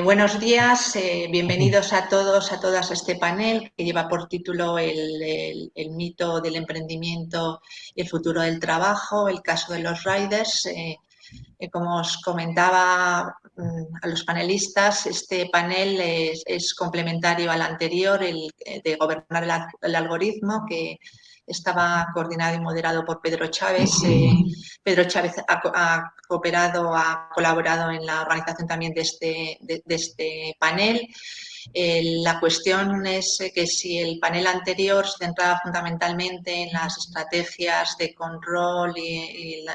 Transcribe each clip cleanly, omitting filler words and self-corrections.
Buenos días, bienvenidos a todos, a todas a este panel que lleva por título el mito del emprendimiento y el futuro del trabajo, el caso de los riders. Como os comentaba a los panelistas, este panel es complementario al anterior, el de gobernar el algoritmo, que estaba coordinado y moderado por Pedro Chávez. Pedro Chávez ha cooperado, ha colaborado en la organización también de este panel. La cuestión es que si el panel anterior se centraba fundamentalmente en las estrategias de control y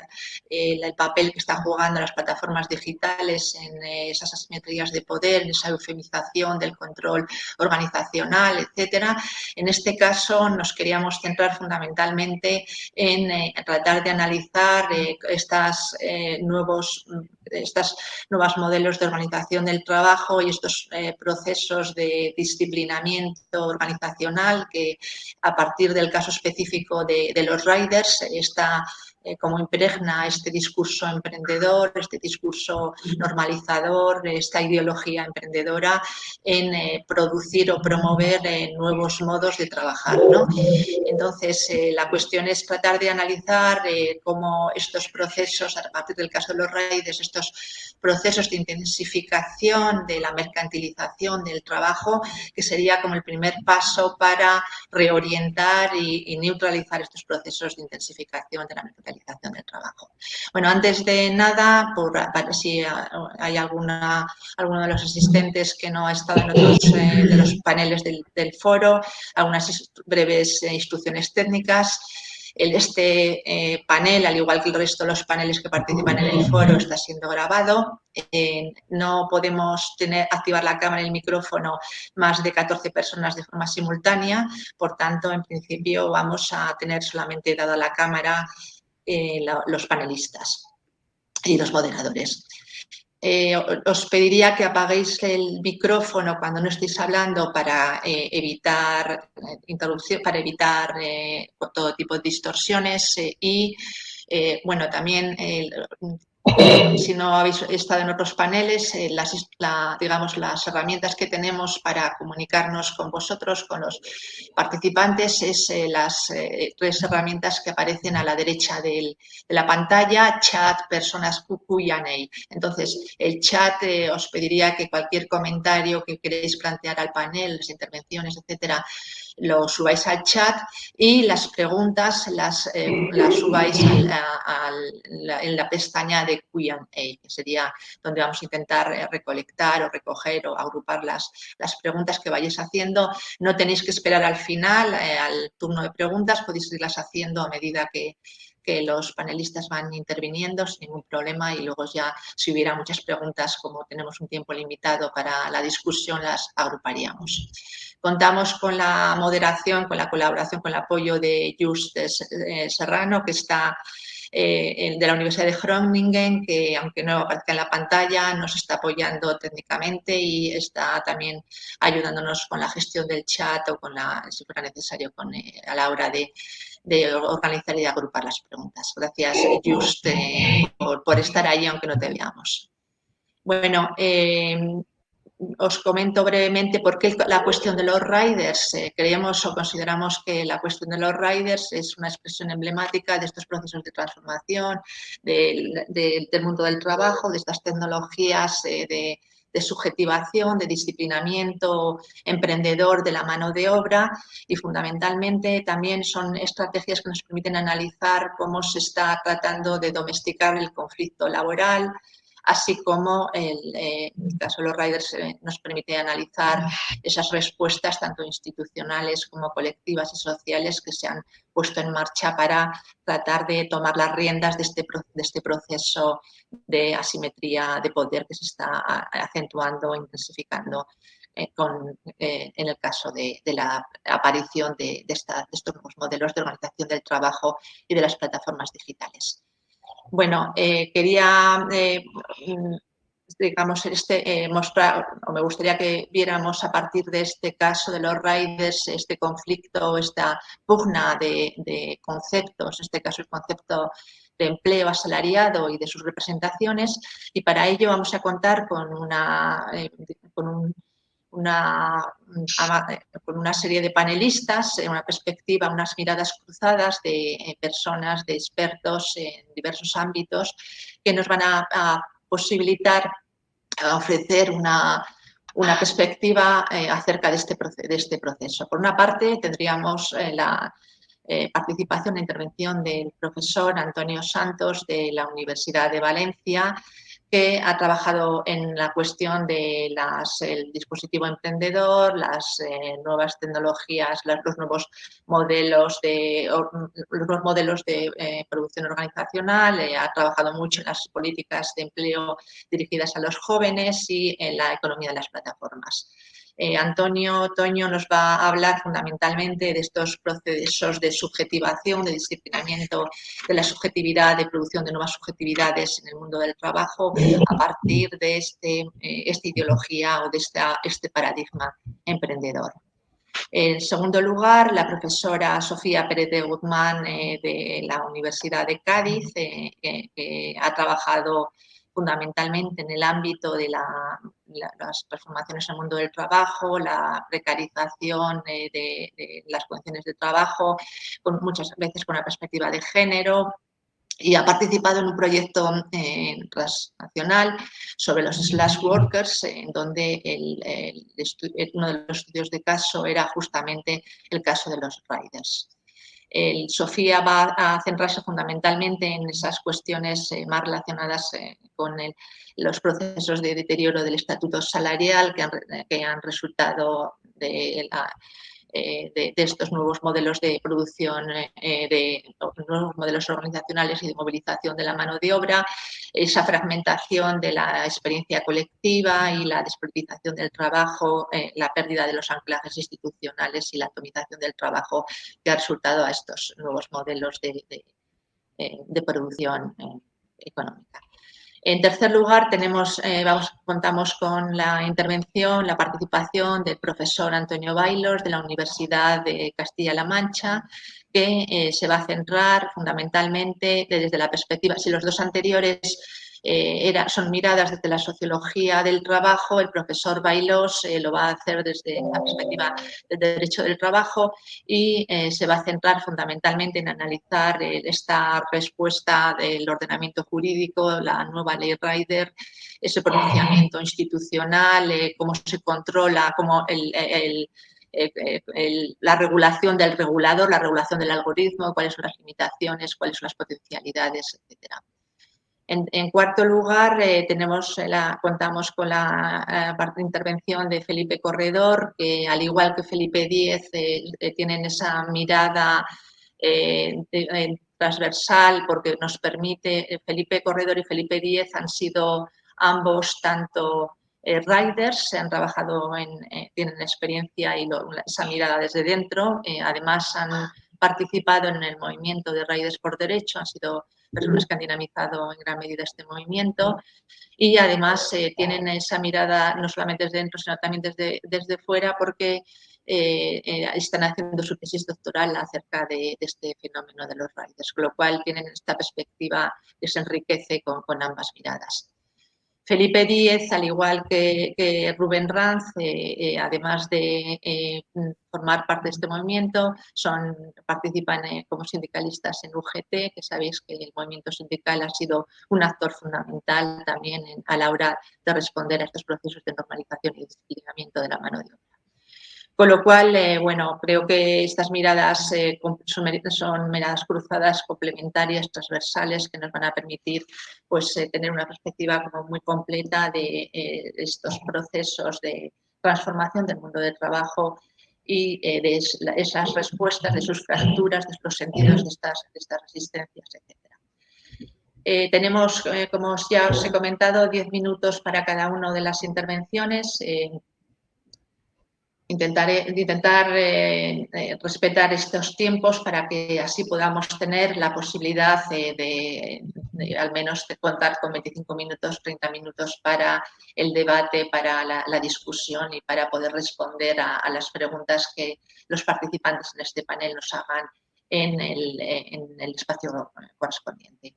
el papel que están jugando las plataformas digitales en esas asimetrías de poder, en esa eufemización del control organizacional, etcétera. En este caso nos queríamos centrar fundamentalmente en tratar de analizar estas nuevas modelos de organización del trabajo y estos procesos de disciplinamiento organizacional que a partir del caso específico de los riders está como impregna este discurso emprendedor, este discurso normalizador, esta ideología emprendedora en producir o promover nuevos modos de trabajar, ¿no? Entonces, la cuestión es tratar de analizar cómo estos procesos, a partir del caso de los riders, estos procesos de intensificación de la mercantilización del trabajo, que sería como el primer paso para reorientar y neutralizar estos procesos de intensificación de la mercantilización del trabajo. Bueno, antes de nada, para si hay alguno de los asistentes que no ha estado en otros de los paneles del foro, algunas breves instrucciones técnicas. Este panel, al igual que el resto de los paneles que participan en el foro, está siendo grabado. No podemos activar la cámara y el micrófono más de 14 personas de forma simultánea. Por tanto, en principio vamos a tener solamente dada la cámara los panelistas y los moderadores. Os pediría que apaguéis el micrófono cuando no estéis hablando para evitar interrupción, para evitar todo tipo de distorsiones y, bueno, también si no habéis estado en otros paneles, digamos, las herramientas que tenemos para comunicarnos con vosotros, con los participantes, es las tres herramientas que aparecen a la derecha de la pantalla: chat, personas, Q&A. Entonces, el chat, os pediría que cualquier comentario que queréis plantear al panel, las intervenciones, etcétera, lo subáis al chat, y las preguntas las subáis en la pestaña de Q&A, que sería donde vamos a intentar recolectar o recoger o agrupar las preguntas que vayáis haciendo. No tenéis que esperar al final, al turno de preguntas, podéis irlas haciendo a medida que los panelistas van interviniendo sin ningún problema, y luego ya, si hubiera muchas preguntas, como tenemos un tiempo limitado para la discusión, las agruparíamos. Contamos con la moderación, con la colaboración, con el apoyo de Just Serrano, que está de la Universidad de Groningen, que aunque no aparezca en la pantalla, nos está apoyando técnicamente y está también ayudándonos con la gestión del chat o si fuera necesario, a la hora de organizar y de agrupar las preguntas. Gracias, Just, por estar ahí aunque no te veamos. Bueno, os comento brevemente por qué la cuestión de los riders. Creemos o consideramos que la cuestión de los riders es una expresión emblemática de estos procesos de transformación del mundo del trabajo, de estas tecnologías de subjetivación, de disciplinamiento emprendedor de la mano de obra, y fundamentalmente también son estrategias que nos permiten analizar cómo se está tratando de domesticar el conflicto laboral, así como en el caso de los riders nos permite analizar esas respuestas tanto institucionales como colectivas y sociales que se han puesto en marcha para tratar de tomar las riendas de este proceso de asimetría de poder que se está acentuando o intensificando en el caso de la aparición de estos nuevos modelos de organización del trabajo y de las plataformas digitales. Bueno, quería, digamos, mostrar, o me gustaría que viéramos a partir de este caso de los riders, este conflicto, esta pugna de conceptos, en este caso el concepto empleo asalariado y de sus representaciones, y para ello vamos a contar con con una serie de panelistas, una perspectiva, unas miradas cruzadas de personas, de expertos en diversos ámbitos que nos van a posibilitar a ofrecer una perspectiva acerca de este proceso. Por una parte, tendríamos la participación e intervención del profesor Antonio Santos de la Universidad de Valencia, que ha trabajado en la cuestión del dispositivo emprendedor, las nuevas tecnologías, los nuevos modelos de producción organizacional, ha trabajado mucho en las políticas de empleo dirigidas a los jóvenes y en la economía de las plataformas. Antonio Toño nos va a hablar fundamentalmente de estos procesos de subjetivación, de disciplinamiento de la subjetividad, de producción de nuevas subjetividades en el mundo del trabajo a partir de esta ideología o de este paradigma emprendedor. En segundo lugar, la profesora Sofía Pérez de Guzmán de la Universidad de Cádiz, que ha trabajado fundamentalmente en el ámbito de las transformaciones en el mundo del trabajo, la precarización de las condiciones de trabajo, muchas veces con una perspectiva de género, y ha participado en un proyecto transnacional sobre los slash workers, en donde uno de los estudios de caso era justamente el caso de los riders. Sofía va a centrarse fundamentalmente en esas cuestiones más relacionadas con los procesos de deterioro del estatuto salarial que han resultado de estos nuevos modelos de producción, de nuevos modelos organizacionales y de movilización de la mano de obra, esa fragmentación de la experiencia colectiva y la despolitización del trabajo, la pérdida de los anclajes institucionales y la atomización del trabajo que ha resultado a estos nuevos modelos de producción económica. En tercer lugar, contamos con la intervención, la participación del profesor Antonio Bailós de la Universidad de Castilla-La Mancha, que se va a centrar fundamentalmente desde la perspectiva, si los dos anteriores son miradas desde la sociología del trabajo, el profesor Bailós lo va a hacer desde la perspectiva del derecho del trabajo y se va a centrar fundamentalmente en analizar esta respuesta del ordenamiento jurídico, la nueva ley Rider, ese pronunciamiento institucional, cómo se controla, cómo la regulación del regulador, la regulación del algoritmo, cuáles son las limitaciones, cuáles son las potencialidades, etcétera. En cuarto lugar, contamos con la intervención de Felipe Corredor, que al igual que Felipe Díez tienen esa mirada transversal porque nos permite, Felipe Corredor y Felipe Díez han sido ambos tanto riders, se han trabajado, tienen experiencia y esa mirada desde dentro, además han participado en el movimiento de Riders por Derecho, han sido personas que han dinamizado en gran medida este movimiento y además tienen esa mirada no solamente desde dentro, sino también desde fuera porque están haciendo su tesis doctoral acerca de este fenómeno de los riders, con lo cual tienen esta perspectiva que se enriquece con ambas miradas. Felipe Díez, al igual que Rubén Ranz, además de formar parte de este movimiento, participan como sindicalistas en UGT, que sabéis que el movimiento sindical ha sido un actor fundamental también a la hora de responder a estos procesos de normalización y disciplinamiento de la mano de obra. Con lo cual, bueno, creo que estas miradas son miradas cruzadas, complementarias, transversales, que nos van a permitir pues, tener una perspectiva como muy completa de estos procesos de transformación del mundo del trabajo y de esas respuestas, de sus fracturas, de los sentidos de estas resistencias, etc. Tenemos, como ya os he comentado, 10 minutos para cada una de las intervenciones. Intentar respetar estos tiempos para que así podamos tener la posibilidad de al menos contar con 25 minutos, 30 minutos para el debate, para la discusión y para poder responder a las preguntas que los participantes en este panel nos hagan en el espacio correspondiente.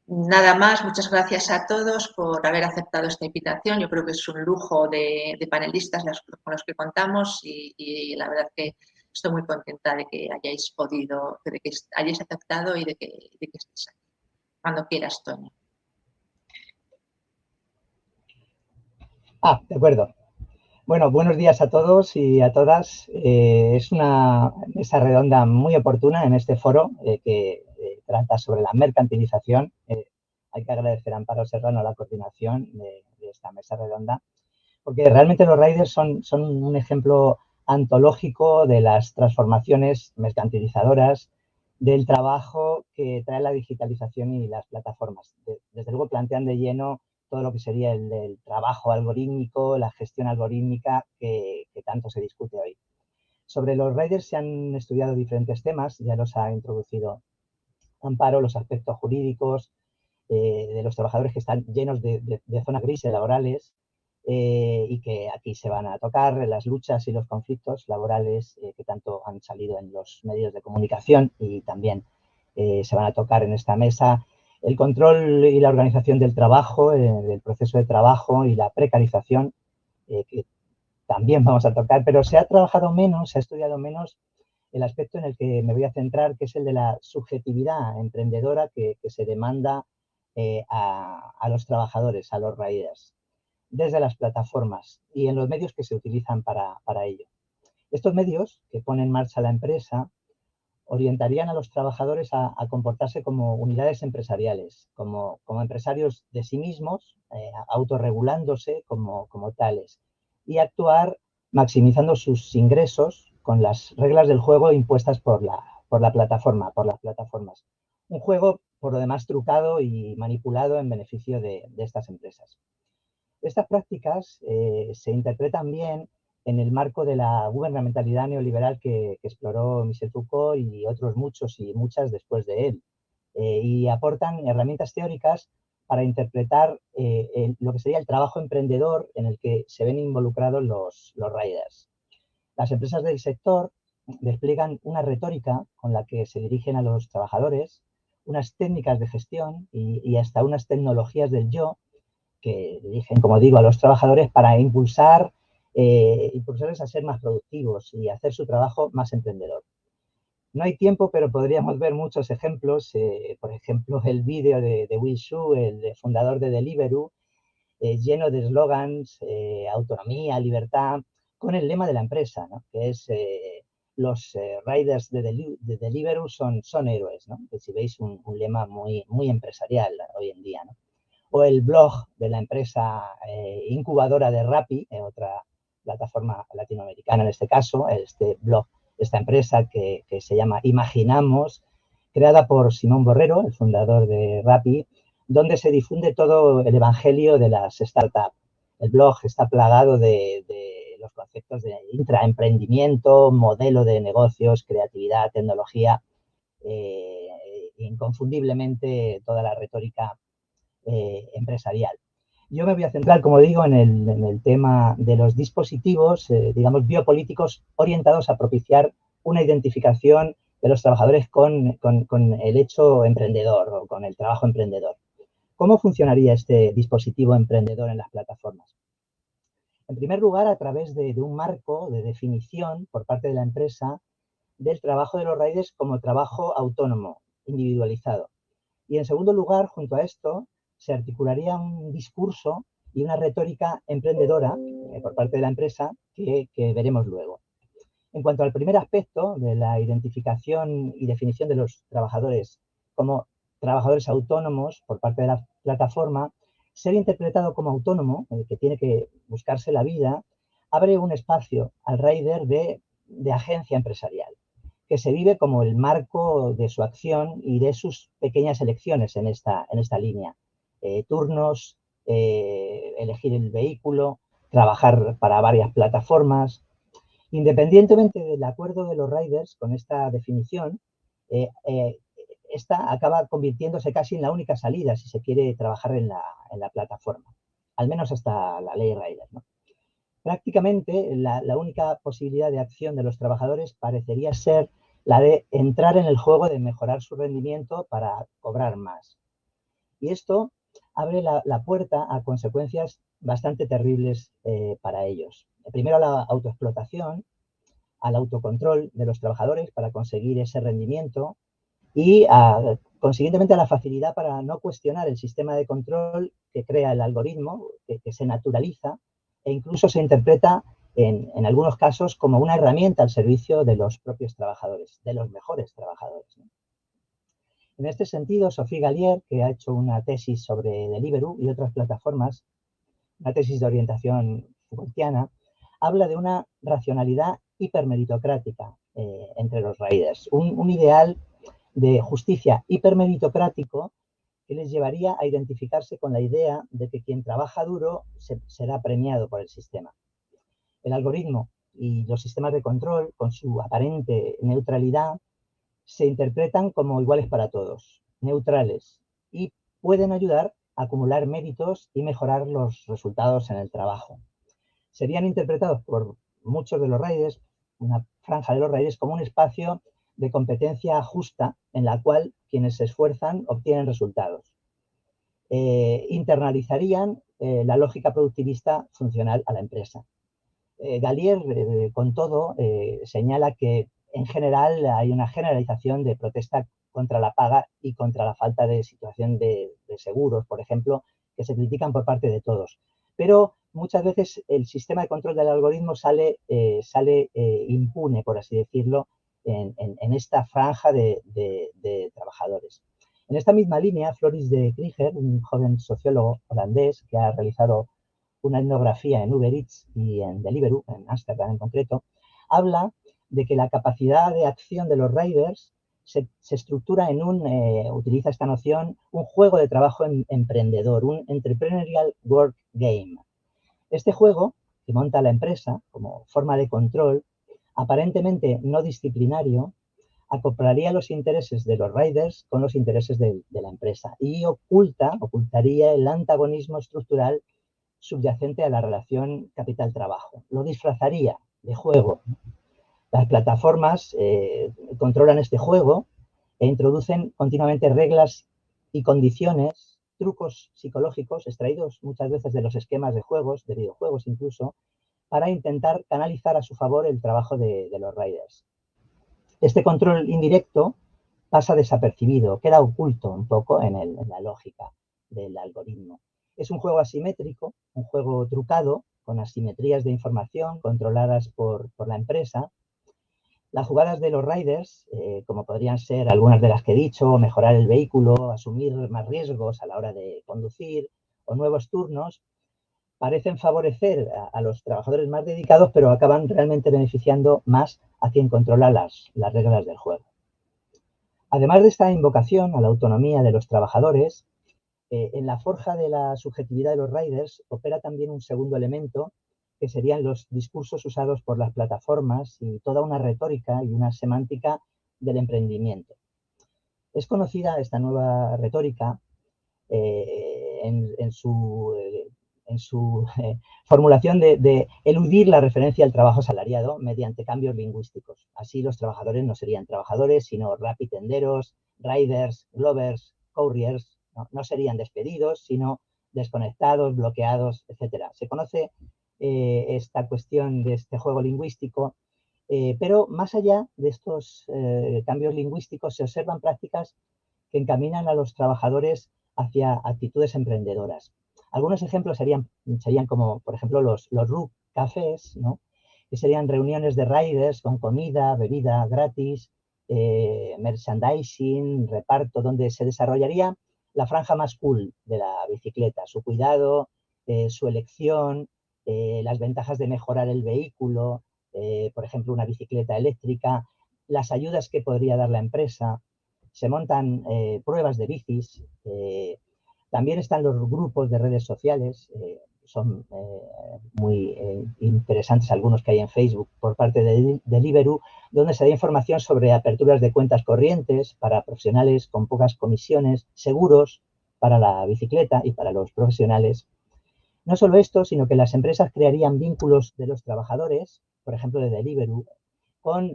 Nada más, muchas gracias a todos por haber aceptado esta invitación. Yo creo que es un lujo de panelistas con los que contamos y la verdad que estoy muy contenta de que hayáis podido, de que hayáis aceptado y de que estéis aquí. Cuando quieras, Toño. De acuerdo. Bueno, buenos días a todos y a todas. Es una mesa redonda muy oportuna en este foro que trata sobre la mercantilización. Hay que agradecer a Amparo Serrano la coordinación de esta mesa redonda, porque realmente los riders son un ejemplo antológico de las transformaciones mercantilizadoras del trabajo que trae la digitalización y las plataformas. Desde luego plantean de lleno todo lo que sería el trabajo algorítmico, la gestión algorítmica que tanto se discute hoy. Sobre los riders se han estudiado diferentes temas, ya los ha introducido Amparo, los aspectos jurídicos de los trabajadores que están llenos de zonas grises laborales y que aquí se van a tocar las luchas y los conflictos laborales que tanto han salido en los medios de comunicación y también se van a tocar en esta mesa el control y la organización del trabajo, del proceso de trabajo y la precarización, que también vamos a tocar, pero se ha trabajado menos, se ha estudiado menos el aspecto en el que me voy a centrar, que es el de la subjetividad emprendedora que se demanda a los trabajadores, a los riders, desde las plataformas y en los medios que se utilizan para ello. Estos medios que pone en marcha la empresa orientarían a los trabajadores a comportarse como unidades empresariales, como empresarios de sí mismos, autorregulándose como tales, y actuar maximizando sus ingresos con las reglas del juego impuestas por la plataforma, por las plataformas. Un juego, por lo demás, trucado y manipulado en beneficio de estas empresas. Estas prácticas se interpretan bien en el marco de la gubernamentalidad neoliberal que exploró Michel Foucault y otros muchos y muchas después de él. Y aportan herramientas teóricas para interpretar lo que sería el trabajo emprendedor en el que se ven involucrados los riders. Las empresas del sector despliegan una retórica con la que se dirigen a los trabajadores, unas técnicas de gestión y hasta unas tecnologías del yo que dirigen, como digo, a los trabajadores para impulsarles a ser más productivos y hacer su trabajo más emprendedor. No hay tiempo, pero podríamos ver muchos ejemplos. Por ejemplo, el vídeo de Will Shu, el fundador de Deliveroo, lleno de eslogans, autonomía, libertad, con el lema de la empresa, ¿no? Que es los riders de Deliveroo son héroes, ¿no? Que si veis un lema muy empresarial hoy en día, ¿no? O el blog de la empresa incubadora de Rappi, otra plataforma latinoamericana en este caso, este blog, esta empresa que se llama Imaginamos, creada por Simón Borrero, el fundador de Rappi, donde se difunde todo el evangelio de las startups. El blog está plagado de los conceptos de intraemprendimiento, modelo de negocios, creatividad, tecnología, inconfundiblemente toda la retórica empresarial. Yo me voy a centrar, como digo, en el tema de los dispositivos, digamos, biopolíticos orientados a propiciar una identificación de los trabajadores con el hecho emprendedor o con el trabajo emprendedor. ¿Cómo funcionaría este dispositivo emprendedor en las plataformas? En primer lugar, a través de un marco de definición por parte de la empresa del trabajo de los riders como trabajo autónomo, individualizado. Y en segundo lugar, junto a esto, se articularía un discurso y una retórica emprendedora por parte de la empresa que veremos luego. En cuanto al primer aspecto de la identificación y definición de los trabajadores como trabajadores autónomos por parte de la plataforma, ser interpretado como autónomo, que tiene que buscarse la vida, abre un espacio al rider de agencia empresarial, que se vive como el marco de su acción y de sus pequeñas elecciones en esta línea. Turnos, elegir el vehículo, trabajar para varias plataformas. Independientemente del acuerdo de los riders con esta definición, esta acaba convirtiéndose casi en la única salida si se quiere trabajar en la plataforma, al menos hasta la ley rider, ¿no? Prácticamente la única posibilidad de acción de los trabajadores parecería ser la de entrar en el juego de mejorar su rendimiento para cobrar más. Y esto abre la puerta a consecuencias bastante terribles para ellos. Primero, a la autoexplotación, al autocontrol de los trabajadores para conseguir ese rendimiento y, consiguientemente, a la facilidad para no cuestionar el sistema de control que crea el algoritmo, que se naturaliza e incluso se interpreta en algunos casos como una herramienta al servicio de los propios trabajadores, de los mejores trabajadores, ¿no? En este sentido, Sophie Gallier, que ha hecho una tesis sobre Deliveroo y otras plataformas, una tesis de orientación Foucaultiana, habla de una racionalidad hipermeritocrática entre los riders, un ideal de justicia hipermeritocrático que les llevaría a identificarse con la idea de que quien trabaja duro será premiado por el sistema. El algoritmo y los sistemas de control, con su aparente neutralidad, se interpretan como iguales para todos, neutrales, y pueden ayudar a acumular méritos y mejorar los resultados en el trabajo. Serían interpretados por muchos de los riders, una franja de los riders, como un espacio de competencia justa en la cual quienes se esfuerzan obtienen resultados. Internalizarían la lógica productivista funcional a la empresa. Gallier, con todo, señala que en general hay una generalización de protesta contra la paga y contra la falta de situación de seguros, por ejemplo, que se critican por parte de todos. Pero muchas veces el sistema de control del algoritmo sale impune, por así decirlo, en esta franja de trabajadores. En esta misma línea, Floris de Krieger, un joven sociólogo holandés que ha realizado una etnografía en Uber Eats y en Deliveroo, en Ámsterdam en concreto, habla de que la capacidad de acción de los riders se estructura en utiliza esta noción, un juego de trabajo emprendedor, un entrepreneurial work game. Este juego, que monta la empresa como forma de control, aparentemente no disciplinario, acoplaría los intereses de los riders con los intereses de la empresa y ocultaría el antagonismo estructural subyacente a la relación capital-trabajo. Lo disfrazaría de juego. Las plataformas controlan este juego e introducen continuamente reglas y condiciones, trucos psicológicos extraídos muchas veces de los esquemas de juegos, de videojuegos incluso, para intentar canalizar a su favor el trabajo de los riders. Este control indirecto pasa desapercibido, queda oculto un poco en la lógica del algoritmo. Es un juego asimétrico, un juego trucado, con asimetrías de información controladas por la empresa. Las jugadas de los riders, como podrían ser algunas de las que he dicho, mejorar el vehículo, asumir más riesgos a la hora de conducir o nuevos turnos, parecen favorecer a los trabajadores más dedicados, pero acaban realmente beneficiando más a quien controla las reglas del juego. Además de esta invocación a la autonomía de los trabajadores, en la forja de la subjetividad de los riders opera también un segundo elemento, que serían los discursos usados por las plataformas y toda una retórica y una semántica del emprendimiento. Es conocida esta nueva retórica en su formulación de eludir la referencia al trabajo asalariado mediante cambios lingüísticos. Así los trabajadores no serían trabajadores, sino rapitenderos, riders, glovers, couriers. No serían despedidos, sino desconectados, bloqueados, etc. Se conoce esta cuestión de este juego lingüístico, pero más allá de estos cambios lingüísticos se observan prácticas que encaminan a los trabajadores hacia actitudes emprendedoras. Algunos ejemplos serían como, por ejemplo, los RUC cafés, ¿no? Que serían reuniones de riders con comida, bebida gratis, merchandising, reparto, donde se desarrollaría la franja más cool de la bicicleta, su cuidado, su elección, las ventajas de mejorar el vehículo, por ejemplo, una bicicleta eléctrica, las ayudas que podría dar la empresa. Se montan pruebas de bicis. También están los grupos de redes sociales, son muy interesantes algunos que hay en Facebook por parte de Deliveroo, donde se da información sobre aperturas de cuentas corrientes para profesionales con pocas comisiones, seguros para la bicicleta y para los profesionales. No solo esto, sino que las empresas crearían vínculos de los trabajadores, por ejemplo de Deliveroo, con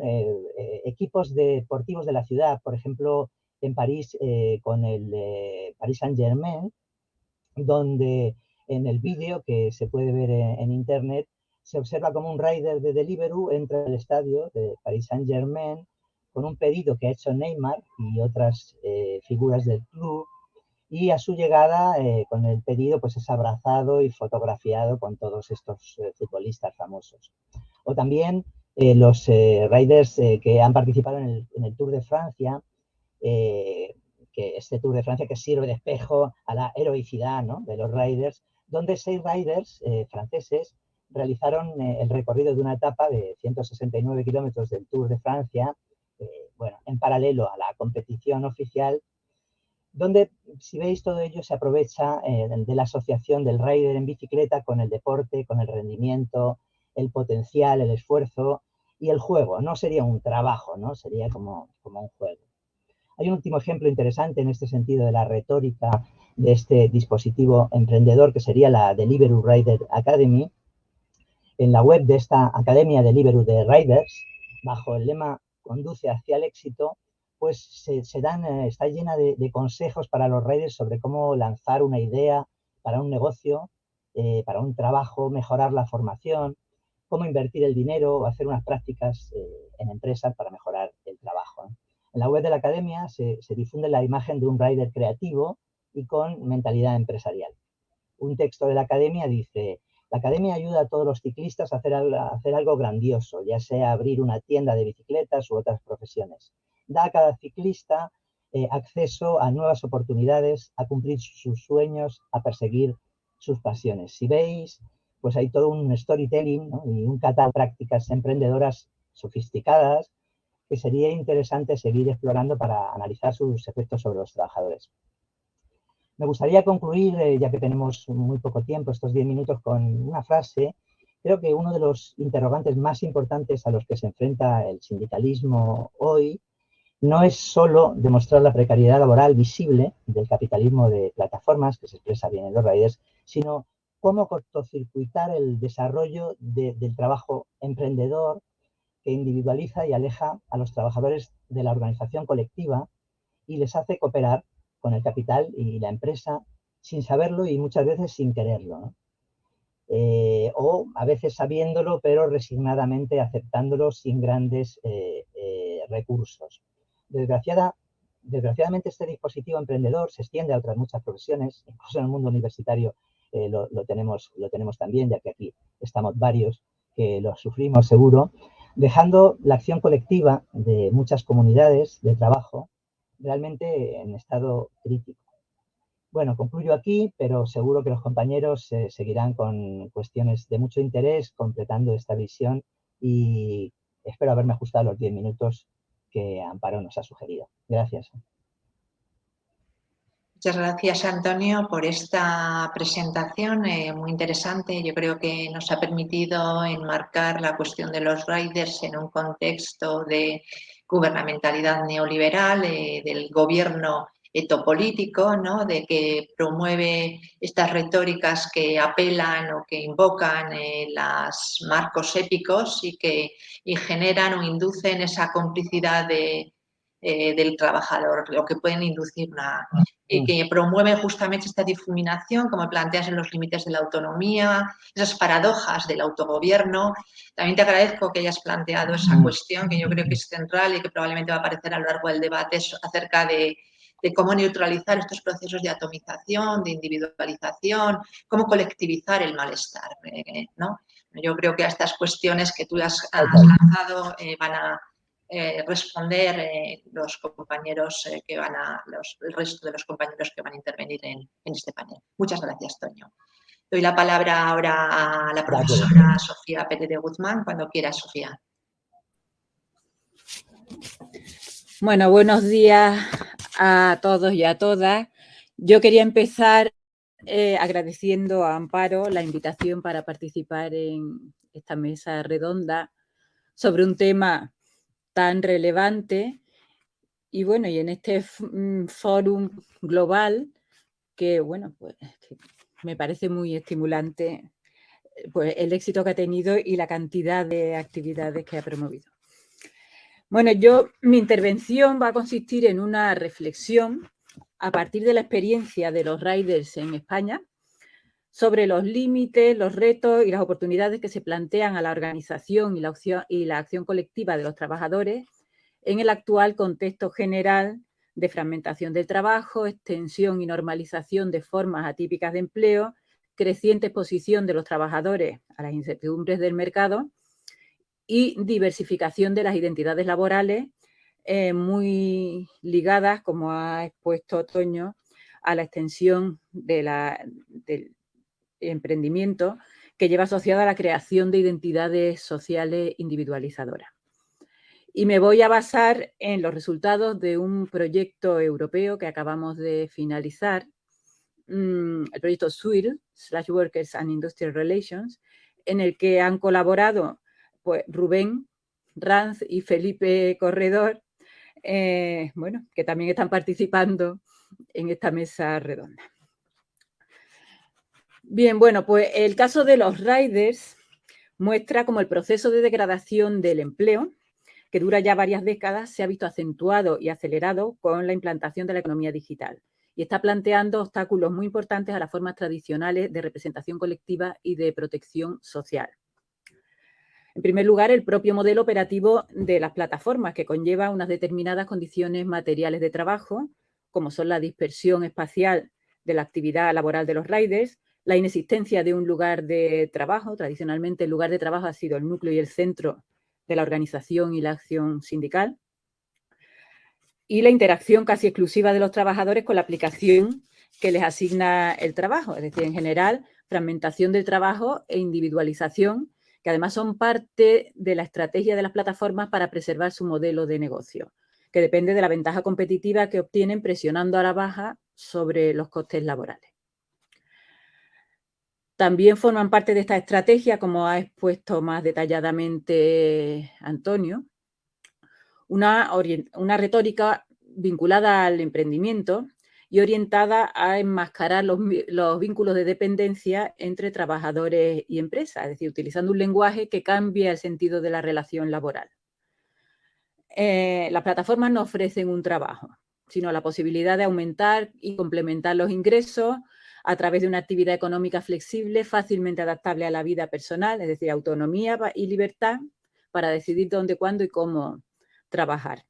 equipos deportivos de la ciudad, por ejemplo, en París con el Paris Saint-Germain, donde en el vídeo que se puede ver en internet se observa como un rider de Deliveroo entra al estadio de Paris Saint-Germain con un pedido que ha hecho Neymar y otras figuras del club, y a su llegada con el pedido pues es abrazado y fotografiado con todos estos futbolistas famosos. O también los riders que han participado en el Tour de Francia, que este Tour de Francia que sirve de espejo a la heroicidad, ¿no?, de los riders, donde 6 riders franceses realizaron el recorrido de una etapa de 169 kilómetros del Tour de Francia, bueno, en paralelo a la competición oficial, donde, si veis, todo ello se aprovecha de la asociación del rider en bicicleta con el deporte, con el rendimiento, el potencial, el esfuerzo y el juego. No sería un trabajo, ¿no? Sería como un juego. Hay un último ejemplo interesante en este sentido de la retórica de este dispositivo emprendedor, que sería la Deliveroo Rider Academy. En la web de esta Academia Deliveroo de Riders, bajo el lema "Conduce hacia el éxito", pues está llena de consejos para los riders sobre cómo lanzar una idea para un negocio, para un trabajo, mejorar la formación, cómo invertir el dinero o hacer unas prácticas en empresas para mejorar el trabajo. En la web de la academia se difunde la imagen de un rider creativo y con mentalidad empresarial. Un texto de la academia dice: la academia ayuda a todos los ciclistas a hacer algo grandioso, ya sea abrir una tienda de bicicletas u otras profesiones. Da a cada ciclista acceso a nuevas oportunidades, a cumplir sus sueños, a perseguir sus pasiones. Si veis, pues hay todo un storytelling, ¿no?, y un catálogo de prácticas emprendedoras sofisticadas que sería interesante seguir explorando para analizar sus efectos sobre los trabajadores. Me gustaría concluir, ya que tenemos muy poco tiempo, estos 10 minutos, con una frase. Creo que uno de los interrogantes más importantes a los que se enfrenta el sindicalismo hoy no es solo demostrar la precariedad laboral visible del capitalismo de plataformas, que se expresa bien en los riders, sino cómo cortocircuitar el desarrollo del trabajo emprendedor, que individualiza y aleja a los trabajadores de la organización colectiva y les hace cooperar con el capital y la empresa sin saberlo y muchas veces sin quererlo, ¿no? O a veces sabiéndolo, pero resignadamente aceptándolo sin grandes recursos. Desgraciadamente, este dispositivo emprendedor se extiende a otras muchas profesiones, incluso en el mundo universitario lo tenemos también, ya que aquí estamos varios que lo sufrimos seguro, dejando la acción colectiva de muchas comunidades de trabajo realmente en estado crítico. Bueno, concluyo aquí, pero seguro que los compañeros seguirán con cuestiones de mucho interés completando esta visión, y espero haberme ajustado los 10 minutos que Amparo nos ha sugerido. Gracias. Muchas gracias, Antonio, por esta presentación muy interesante. Yo creo que nos ha permitido enmarcar la cuestión de los riders en un contexto de gubernamentalidad neoliberal, del gobierno etopolítico, ¿no?, de que promueve estas retóricas que apelan o que invocan los marcos épicos y generan o inducen esa complicidad del trabajador, lo que pueden inducir y que promueve justamente esta difuminación, como planteas, en los límites de la autonomía, esas paradojas del autogobierno. También te agradezco que hayas planteado esa cuestión, que yo creo que es central y que probablemente va a aparecer a lo largo del debate, acerca de cómo neutralizar estos procesos de atomización, de individualización, cómo colectivizar el malestar, ¿no? Yo creo que a estas cuestiones que tú has lanzado van a responder los compañeros el resto de los compañeros que van a intervenir en este panel. Muchas gracias, Toño. Doy la palabra ahora a la profesora Sofía Pérez de Guzmán. Cuando quieras, Sofía. Bueno, buenos días a todos y a todas. Yo quería empezar agradeciendo a Amparo la invitación para participar en esta mesa redonda sobre un tema tan relevante y bueno, y en este fórum global que, bueno, pues que me parece muy estimulante, pues el éxito que ha tenido y la cantidad de actividades que ha promovido. Bueno, mi intervención va a consistir en una reflexión a partir de la experiencia de los riders en España sobre los límites, los retos y las oportunidades que se plantean a la organización y la acción colectiva de los trabajadores en el actual contexto general de fragmentación del trabajo, extensión y normalización de formas atípicas de empleo, creciente exposición de los trabajadores a las incertidumbres del mercado y diversificación de las identidades laborales muy ligadas, como ha expuesto Toño, a la extensión del emprendimiento que lleva asociada a la creación de identidades sociales individualizadoras. Y me voy a basar en los resultados de un proyecto europeo que acabamos de finalizar, el proyecto SWIRL, /Workers and Industrial Relations, en el que han colaborado pues, Rubén Ranz y Felipe Corredor, bueno, que también están participando en esta mesa redonda. Bien, bueno, pues el caso de los riders muestra cómo el proceso de degradación del empleo, que dura ya varias décadas, se ha visto acentuado y acelerado con la implantación de la economía digital y está planteando obstáculos muy importantes a las formas tradicionales de representación colectiva y de protección social. En primer lugar, el propio modelo operativo de las plataformas, que conlleva unas determinadas condiciones materiales de trabajo, como son la dispersión espacial de la actividad laboral de los riders, la inexistencia de un lugar de trabajo. Tradicionalmente, el lugar de trabajo ha sido el núcleo y el centro de la organización y la acción sindical, y la interacción casi exclusiva de los trabajadores con la aplicación que les asigna el trabajo, es decir, en general, fragmentación del trabajo e individualización, que además son parte de la estrategia de las plataformas para preservar su modelo de negocio, que depende de la ventaja competitiva que obtienen presionando a la baja sobre los costes laborales. También forman parte de esta estrategia, como ha expuesto más detalladamente Antonio, una retórica vinculada al emprendimiento y orientada a enmascarar los vínculos de dependencia entre trabajadores y empresas, es decir, utilizando un lenguaje que cambia el sentido de la relación laboral. Las plataformas no ofrecen un trabajo, sino la posibilidad de aumentar y complementar los ingresos a través de una actividad económica flexible, fácilmente adaptable a la vida personal, es decir, autonomía y libertad para decidir dónde, cuándo y cómo trabajar.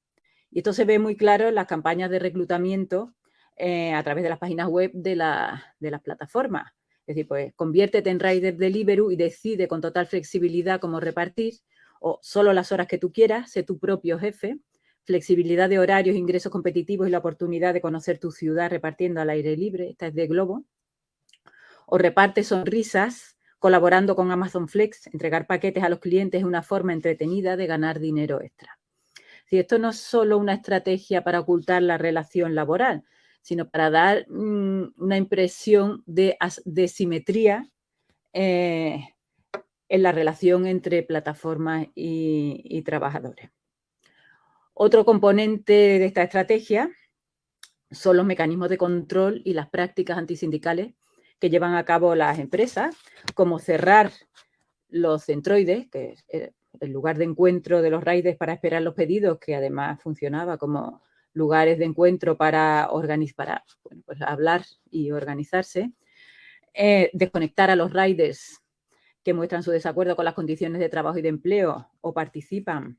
Y esto se ve muy claro en las campañas de reclutamiento a través de las páginas web de las plataformas. Es decir, pues conviértete en rider Deliveroo y decide con total flexibilidad cómo repartir, o solo las horas que tú quieras, sé tu propio jefe, flexibilidad de horarios, ingresos competitivos y la oportunidad de conocer tu ciudad repartiendo al aire libre. Esta es de Globo. O reparte sonrisas colaborando con Amazon Flex. Entregar paquetes a los clientes es una forma entretenida de ganar dinero extra. Si esto no es solo una estrategia para ocultar la relación laboral, sino para dar una impresión de simetría en la relación entre plataformas y trabajadores. Otro componente de esta estrategia son los mecanismos de control y las prácticas antisindicales que llevan a cabo las empresas, como cerrar los centroides, que es el lugar de encuentro de los riders para esperar los pedidos, que además funcionaba como lugares de encuentro para hablar y organizarse, desconectar a los riders que muestran su desacuerdo con las condiciones de trabajo y de empleo o participan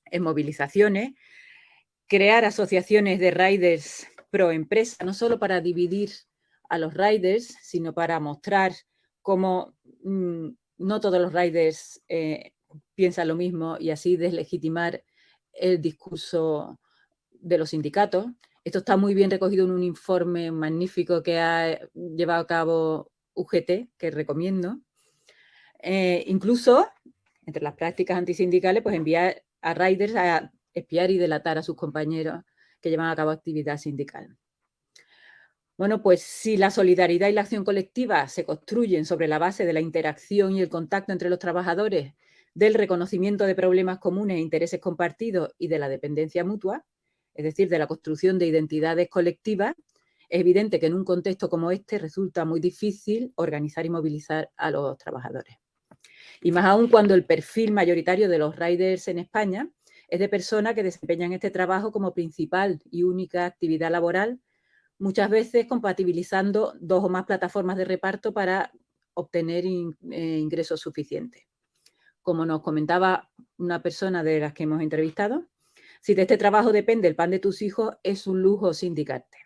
en movilizaciones, crear asociaciones de riders pro empresa, no solo para dividir a los riders, sino para mostrar cómo no todos los riders piensan lo mismo y así deslegitimar el discurso de los sindicatos. Esto está muy bien recogido en un informe magnífico que ha llevado a cabo UGT, que recomiendo. Incluso, entre las prácticas antisindicales, pues enviar a riders a espiar y delatar a sus compañeros que llevan a cabo actividad sindical. Bueno, pues si la solidaridad y la acción colectiva se construyen sobre la base de la interacción y el contacto entre los trabajadores, del reconocimiento de problemas comunes e intereses compartidos y de la dependencia mutua, es decir, de la construcción de identidades colectivas, es evidente que en un contexto como este resulta muy difícil organizar y movilizar a los trabajadores. Y más aún cuando el perfil mayoritario de los riders en España es de personas que desempeñan este trabajo como principal y única actividad laboral, muchas veces compatibilizando 2 o más plataformas de reparto para obtener ingresos suficientes. Como nos comentaba una persona de las que hemos entrevistado, si de este trabajo depende el pan de tus hijos, es un lujo sindicarte.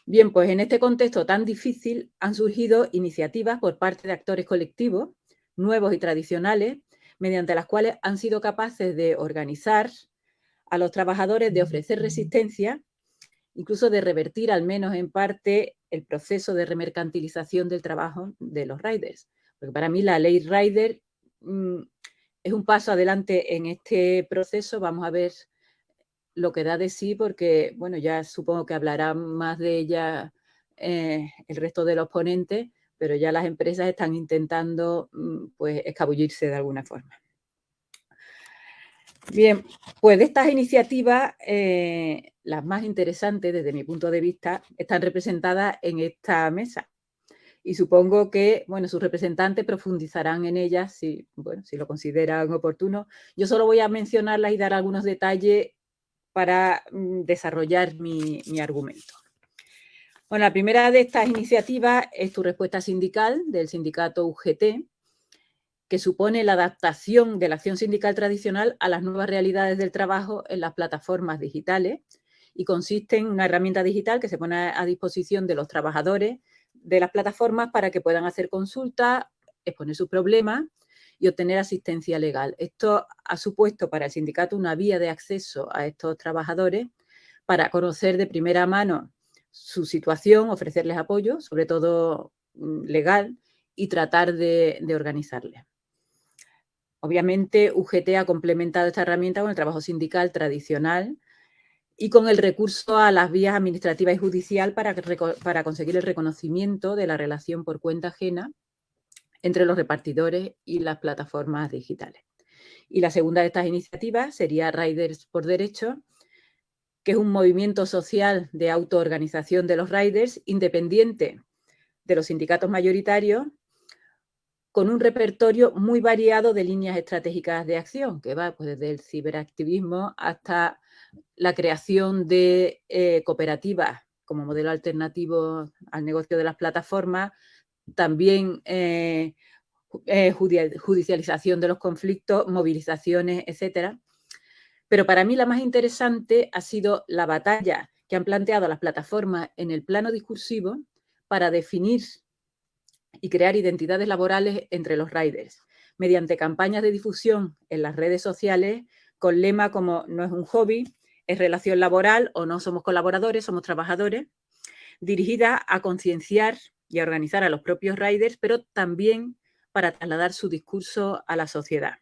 Bien, pues en este contexto tan difícil han surgido iniciativas por parte de actores colectivos, nuevos y tradicionales, mediante las cuales han sido capaces de organizar a los trabajadores, de ofrecer resistencia, incluso de revertir al menos en parte el proceso de remercantilización del trabajo de los riders. Porque para mí la ley rider es un paso adelante en este proceso. Vamos a ver lo que da de sí, porque bueno, ya supongo que hablarán más de ella el resto de los ponentes, pero ya las empresas están intentando pues escabullirse de alguna forma. Bien, pues de estas iniciativas, las más interesantes desde mi punto de vista están representadas en esta mesa. Y supongo que, bueno, sus representantes profundizarán en ellas si, bueno, si lo consideran oportuno. Yo solo voy a mencionarlas y dar algunos detalles para desarrollar mi argumento. Bueno, la primera de estas iniciativas es Tu respuesta sindical, del sindicato UGT, que supone la adaptación de la acción sindical tradicional a las nuevas realidades del trabajo en las plataformas digitales, y consiste en una herramienta digital que se pone a disposición de los trabajadores de las plataformas para que puedan hacer consultas, exponer sus problemas y obtener asistencia legal. Esto ha supuesto para el sindicato una vía de acceso a estos trabajadores para conocer de primera mano su situación, ofrecerles apoyo, sobre todo legal, y tratar de organizarles. Obviamente, UGT ha complementado esta herramienta con el trabajo sindical tradicional y con el recurso a las vías administrativas y judicial para conseguir el reconocimiento de la relación por cuenta ajena entre los repartidores y las plataformas digitales. Y la segunda de estas iniciativas sería Riders por Derecho, que es un movimiento social de autoorganización de los riders independiente de los sindicatos mayoritarios, con un repertorio muy variado de líneas estratégicas de acción, que va pues, desde el ciberactivismo hasta la creación de cooperativas como modelo alternativo al negocio de las plataformas, también judicialización de los conflictos, movilizaciones, etcétera. Pero para mí la más interesante ha sido la batalla que han planteado las plataformas en el plano discursivo para definir y crear identidades laborales entre los riders, mediante campañas de difusión en las redes sociales con lemas como no es un hobby, es relación laboral, o no somos colaboradores, somos trabajadores, dirigidas a concienciar y a organizar a los propios riders, pero también para trasladar su discurso a la sociedad.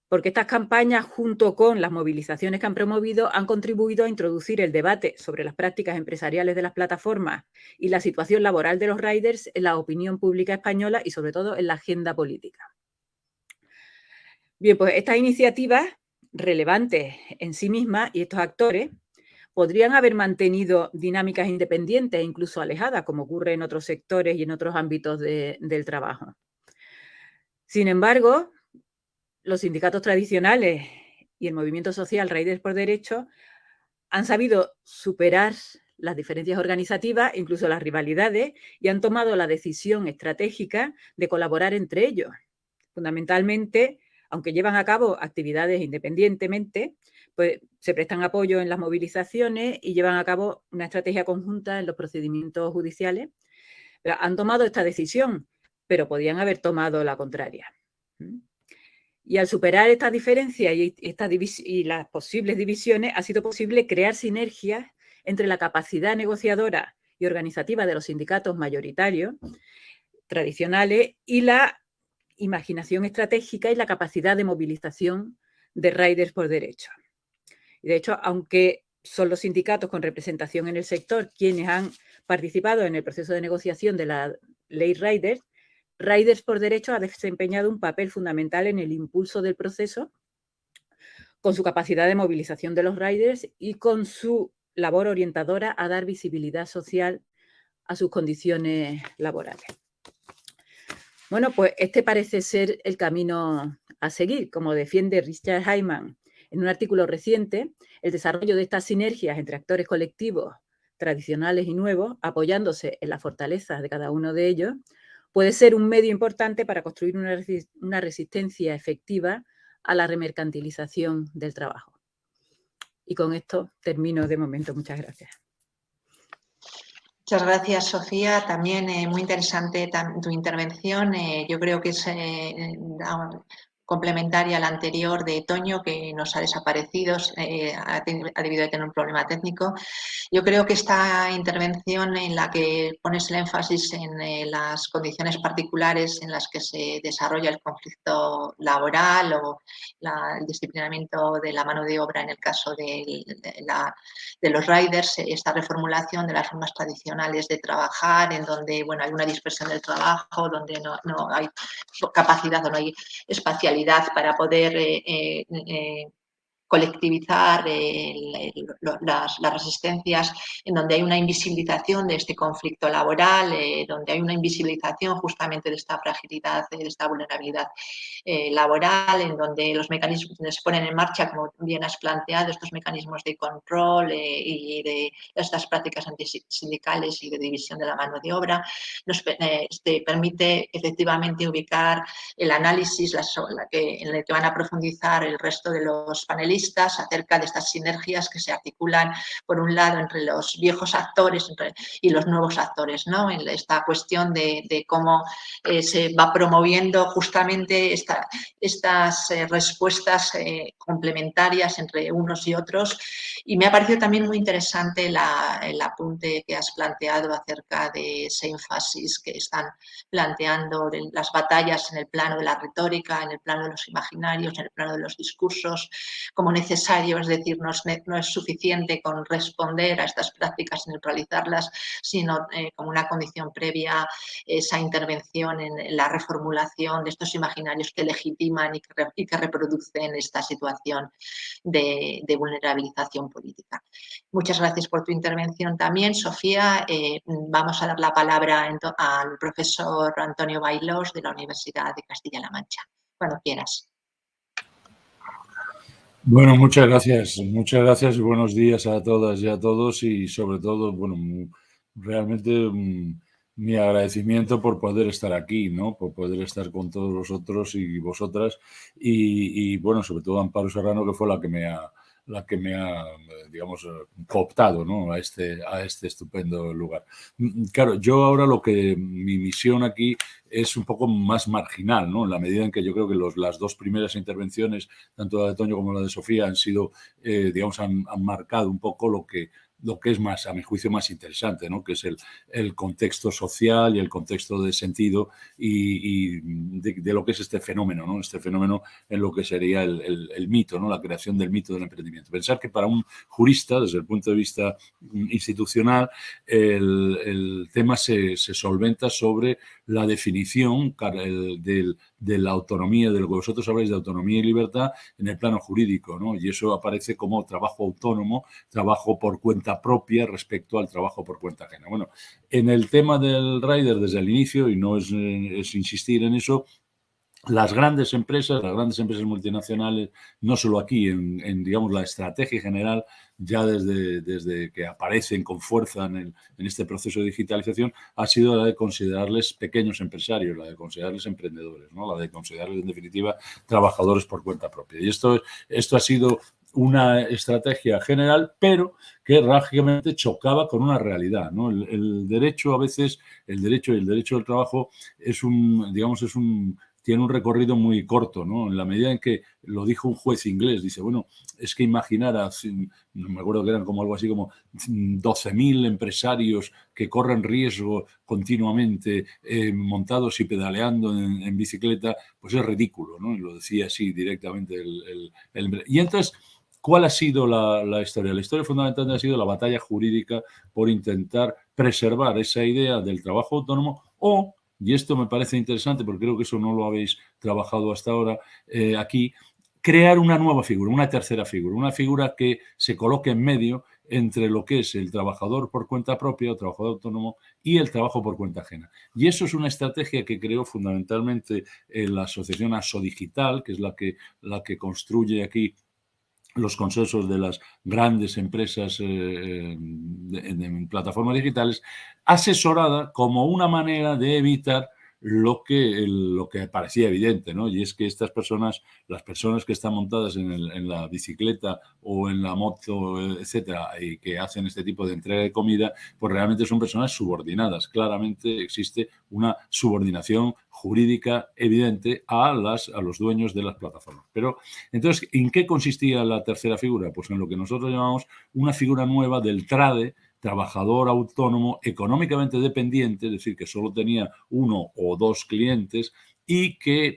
Porque estas campañas, junto con las movilizaciones que han promovido, han contribuido a introducir el debate sobre las prácticas empresariales de las plataformas y la situación laboral de los riders en la opinión pública española y, sobre todo, en la agenda política. Bien, pues estas iniciativas relevantes en sí mismas y estos actores podrían haber mantenido dinámicas independientes e incluso alejadas, como ocurre en otros sectores y en otros ámbitos del trabajo. Sin embargo, los sindicatos tradicionales y el movimiento social Riders por Derecho han sabido superar las diferencias organizativas, incluso las rivalidades, y han tomado la decisión estratégica de colaborar entre ellos. Fundamentalmente, aunque llevan a cabo actividades independientemente, pues se prestan apoyo en las movilizaciones y llevan a cabo una estrategia conjunta en los procedimientos judiciales. Pero han tomado esta decisión, pero podían haber tomado la contraria. Y al superar estas diferencias y las posibles divisiones, ha sido posible crear sinergias entre la capacidad negociadora y organizativa de los sindicatos mayoritarios tradicionales y la imaginación estratégica y la capacidad de movilización de Riders por Derecho. Y de hecho, aunque son los sindicatos con representación en el sector quienes han participado en el proceso de negociación de la ley Riders, Riders por Derecho ha desempeñado un papel fundamental en el impulso del proceso, con su capacidad de movilización de los riders y con su labor orientadora a dar visibilidad social a sus condiciones laborales. Bueno, pues este parece ser el camino a seguir. Como defiende Richard Hyman en un artículo reciente, el desarrollo de estas sinergias entre actores colectivos tradicionales y nuevos, apoyándose en las fortalezas de cada uno de ellos, puede ser un medio importante para construir una resistencia efectiva a la remercantilización del trabajo. Y con esto termino de momento. Muchas gracias. Muchas gracias, Sofía. También muy interesante tu intervención. Yo creo que es complementaria a la anterior de Toño, que nos ha desaparecido, ha debido de tener un problema técnico. Yo creo que esta intervención en la que pones el énfasis en las condiciones particulares en las que se desarrolla el conflicto laboral o el disciplinamiento de la mano de obra en el caso de los riders, esta reformulación de las formas tradicionales de trabajar, en donde bueno, hay una dispersión del trabajo, donde no hay capacidad o no hay espacialidad para poder colectivizar las resistencias, en donde hay una invisibilización de este conflicto laboral, donde hay una invisibilización justamente de esta fragilidad, de esta vulnerabilidad laboral, en donde los mecanismos se ponen en marcha, como bien has planteado, estos mecanismos de control y de estas prácticas antisindicales y de división de la mano de obra, nos permite efectivamente ubicar el análisis en el que van a profundizar el resto de los panelistas acerca de estas sinergias que se articulan, por un lado, entre los viejos actores y los nuevos actores, ¿no? En esta cuestión de cómo se va promoviendo justamente estas respuestas complementarias entre unos y otros. Y me ha parecido también muy interesante el apunte que has planteado acerca de ese énfasis que están planteando de las batallas en el plano de la retórica, en el plano de los imaginarios, en el plano de los discursos, como necesario, es decir, no es suficiente con responder a estas prácticas y neutralizarlas, sino como una condición previa esa intervención en la reformulación de estos imaginarios que legitiman y que reproducen esta situación de vulnerabilización política. Muchas gracias por tu intervención también, Sofía. Vamos a dar la palabra al profesor Antonio Bailós de la Universidad de Castilla-La Mancha. Cuando quieras. Bueno, muchas gracias y buenos días a todas y a todos y sobre todo, bueno, realmente mi agradecimiento por poder estar aquí, ¿no? Por poder estar con todos vosotros y vosotras y bueno, sobre todo Amparo Serrano, que fue la que me ha digamos, cooptado, ¿no? a este estupendo lugar. Claro, yo ahora mi misión aquí es un poco más marginal, ¿no? En la medida en que yo creo que las dos primeras intervenciones, tanto la de Toño como la de Sofía, han sido, digamos, han marcado un poco lo que es más, a mi juicio, más interesante, ¿no? Que es el contexto social y el contexto de sentido y de lo que es este fenómeno, ¿no? Este fenómeno en lo que sería el mito, ¿no? La creación del mito del emprendimiento. Pensar que para un jurista, desde el punto de vista institucional, el tema se solventa sobre la definición de la autonomía, de lo que vosotros habláis de autonomía y libertad en el plano jurídico, ¿no? Y eso aparece como trabajo autónomo, trabajo por cuenta propia respecto al trabajo por cuenta ajena. Bueno, en el tema del rider desde el inicio, y no es insistir en eso, las grandes empresas multinacionales, no solo aquí, en digamos, la estrategia general, ya desde que aparecen con fuerza en este proceso de digitalización, ha sido la de considerarles pequeños empresarios, la de considerarles emprendedores, ¿no? La de considerarles, en definitiva, trabajadores por cuenta propia. Y esto ha sido una estrategia general, pero que rágicamente chocaba con una realidad, ¿no? El derecho, a veces, el derecho del trabajo tiene un recorrido muy corto, ¿no? En la medida en que lo dijo un juez inglés, dice, bueno, es que imaginar, no me acuerdo que eran como algo así como 12.000 empresarios que corren riesgo continuamente montados y pedaleando en bicicleta, pues es ridículo, ¿no? Y lo decía así directamente y entonces, ¿cuál ha sido la historia? La historia fundamentalmente ha sido la batalla jurídica por intentar preservar esa idea del trabajo autónomo y esto me parece interesante porque creo que eso no lo habéis trabajado hasta ahora aquí, crear una nueva figura, una tercera figura, una figura que se coloque en medio entre lo que es el trabajador por cuenta propia o trabajador autónomo y el trabajo por cuenta ajena. Y eso es una estrategia que creó fundamentalmente la asociación Asodigital, que es la que construye aquí los consensos de las grandes empresas en plataformas digitales, asesorada como una manera de evitar lo que parecía evidente, ¿no? Y es que estas personas, las personas que están montadas en la bicicleta o en la moto, etcétera, y que hacen este tipo de entrega de comida, pues realmente son personas subordinadas. Claramente existe una subordinación jurídica evidente a los dueños de las plataformas. Pero, entonces, ¿en qué consistía la tercera figura? Pues en lo que nosotros llamamos una figura nueva del trade, trabajador autónomo económicamente dependiente, es decir, que solo tenía uno o dos clientes,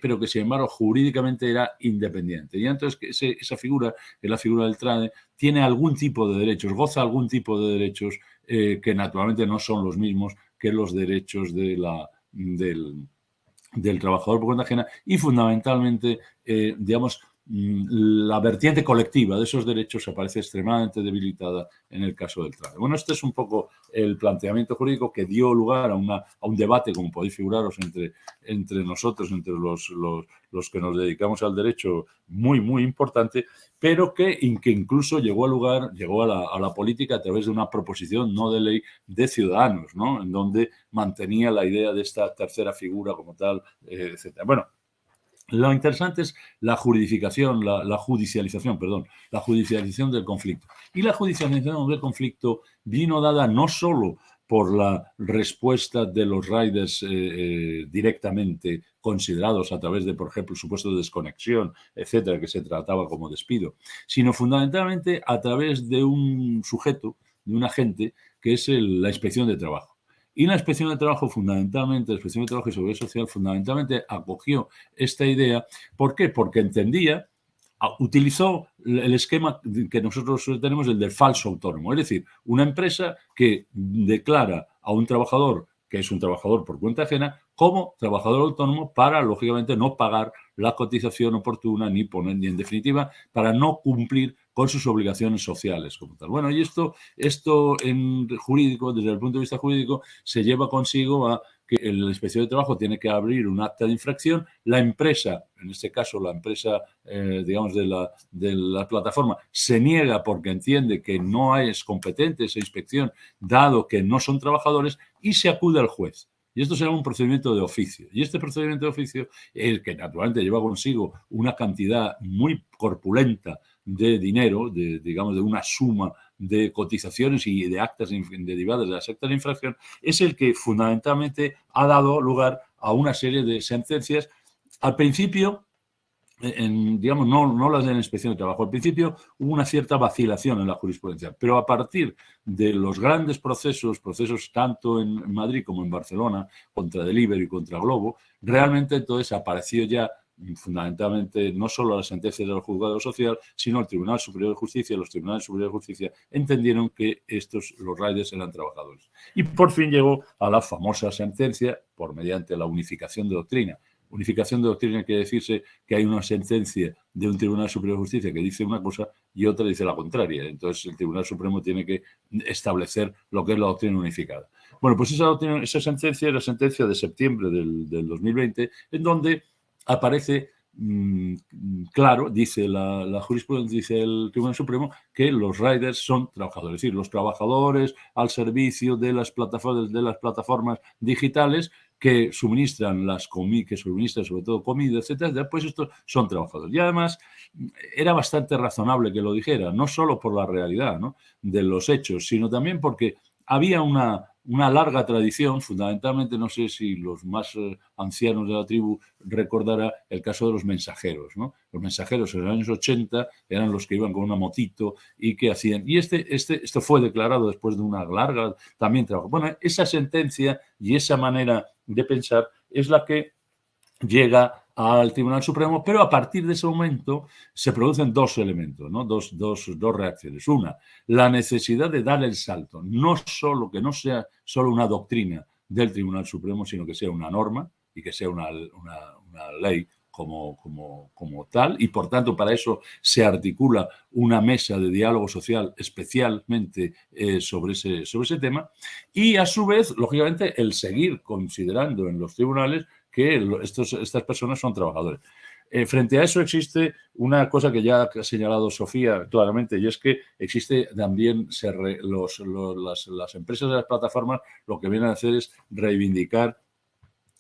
pero que sin embargo jurídicamente era independiente. Y entonces esa figura, que es la figura del trade, tiene algún tipo de derechos, goza algún tipo de derechos que naturalmente no son los mismos que los derechos del trabajador por cuenta ajena y fundamentalmente, digamos, la vertiente colectiva de esos derechos aparece extremadamente debilitada en el caso del trade. Bueno, este es un poco el planteamiento jurídico que dio lugar a un debate, como podéis figuraros, entre nosotros, entre los que nos dedicamos al derecho, muy, muy importante, pero que incluso llegó a la política a través de una proposición no de ley de Ciudadanos, ¿no? En donde mantenía la idea de esta tercera figura como tal, etc. Bueno, lo interesante es la judicialización del conflicto. Y la judicialización del conflicto vino dada no solo por la respuesta de los riders directamente considerados a través de, por ejemplo, supuesto de desconexión, etcétera, que se trataba como despido, sino fundamentalmente a través de un sujeto, de un agente, que es la Inspección de Trabajo. Y la Inspección de Trabajo, fundamentalmente, la Inspección de Trabajo y Seguridad Social, fundamentalmente acogió esta idea. ¿Por qué? Porque entendía, utilizó el esquema que nosotros tenemos, el del falso autónomo. Es decir, una empresa que declara a un trabajador que es un trabajador por cuenta ajena como trabajador autónomo para, lógicamente, no pagar la cotización oportuna ni en definitiva, para no cumplir con sus obligaciones sociales como tal. Bueno, y esto en jurídico, desde el punto de vista jurídico, se lleva consigo a que la Inspección de Trabajo tiene que abrir un acta de infracción, la empresa, en este caso la empresa, digamos, de la plataforma, se niega porque entiende que no es competente esa inspección, dado que no son trabajadores, y se acude al juez. Y esto se llama un procedimiento de oficio. Y este procedimiento de oficio es que naturalmente lleva consigo una cantidad muy corpulenta de dinero, digamos, de una suma de cotizaciones y de actas derivadas de las actas de infracción, es el que fundamentalmente ha dado lugar a una serie de sentencias. Al principio, digamos, no las de la Inspección de Trabajo. Al principio hubo una cierta vacilación en la jurisprudencia, pero a partir de los grandes procesos tanto en Madrid como en Barcelona, contra Deliveroo y contra Globo, realmente entonces apareció ya fundamentalmente no solo las sentencias del juzgado social, sino el Tribunal Superior de Justicia. Los tribunales superiores de justicia entendieron que los riders eran trabajadores. Y por fin llegó a la famosa sentencia mediante la unificación de doctrina. Unificación de doctrina quiere decirse que hay una sentencia de un Tribunal Superior de Justicia que dice una cosa y otra dice la contraria. Entonces, el Tribunal Supremo tiene que establecer lo que es la doctrina unificada. Bueno, pues esa sentencia es la sentencia de septiembre del 2020, en donde aparece claro, dice la jurisprudencia, dice el Tribunal Supremo, que los riders son trabajadores, es decir, los trabajadores al servicio de las plataformas digitales que suministran sobre todo comida, etcétera, pues estos son trabajadores. Y además era bastante razonable que lo dijera, no solo por la realidad, ¿no?, de los hechos, sino también porque había una larga tradición, fundamentalmente, no sé si los más ancianos de la tribu recordarán el caso de los mensajeros, ¿no? Los mensajeros en los años 80 eran los que iban con una motito y que hacían. Y esto fue declarado después de una larga también trabajo. Bueno, esa sentencia y esa manera de pensar es la que llega al Tribunal Supremo, pero a partir de ese momento se producen dos elementos, ¿no? Dos reacciones. Una, la necesidad de dar el salto, que no sea solo una doctrina del Tribunal Supremo, sino que sea una norma y que sea una ley como tal, y por tanto para eso se articula una mesa de diálogo social especialmente sobre ese tema, y a su vez, lógicamente, el seguir considerando en los tribunales que estas personas son trabajadores. Frente a eso existe una cosa que ya ha señalado Sofía claramente, y es que existe también, las empresas de las plataformas lo que vienen a hacer es reivindicar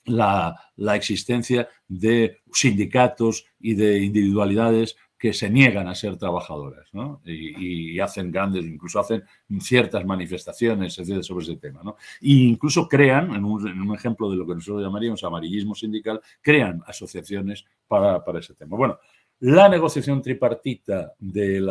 la existencia de sindicatos y de individualidades que se niegan a ser trabajadoras, ¿no? Y hacen incluso hacen ciertas manifestaciones, etcétera, sobre ese tema, ¿no? E incluso crean, en un ejemplo de lo que nosotros llamaríamos amarillismo sindical, crean asociaciones para ese tema. Bueno, la negociación tripartita del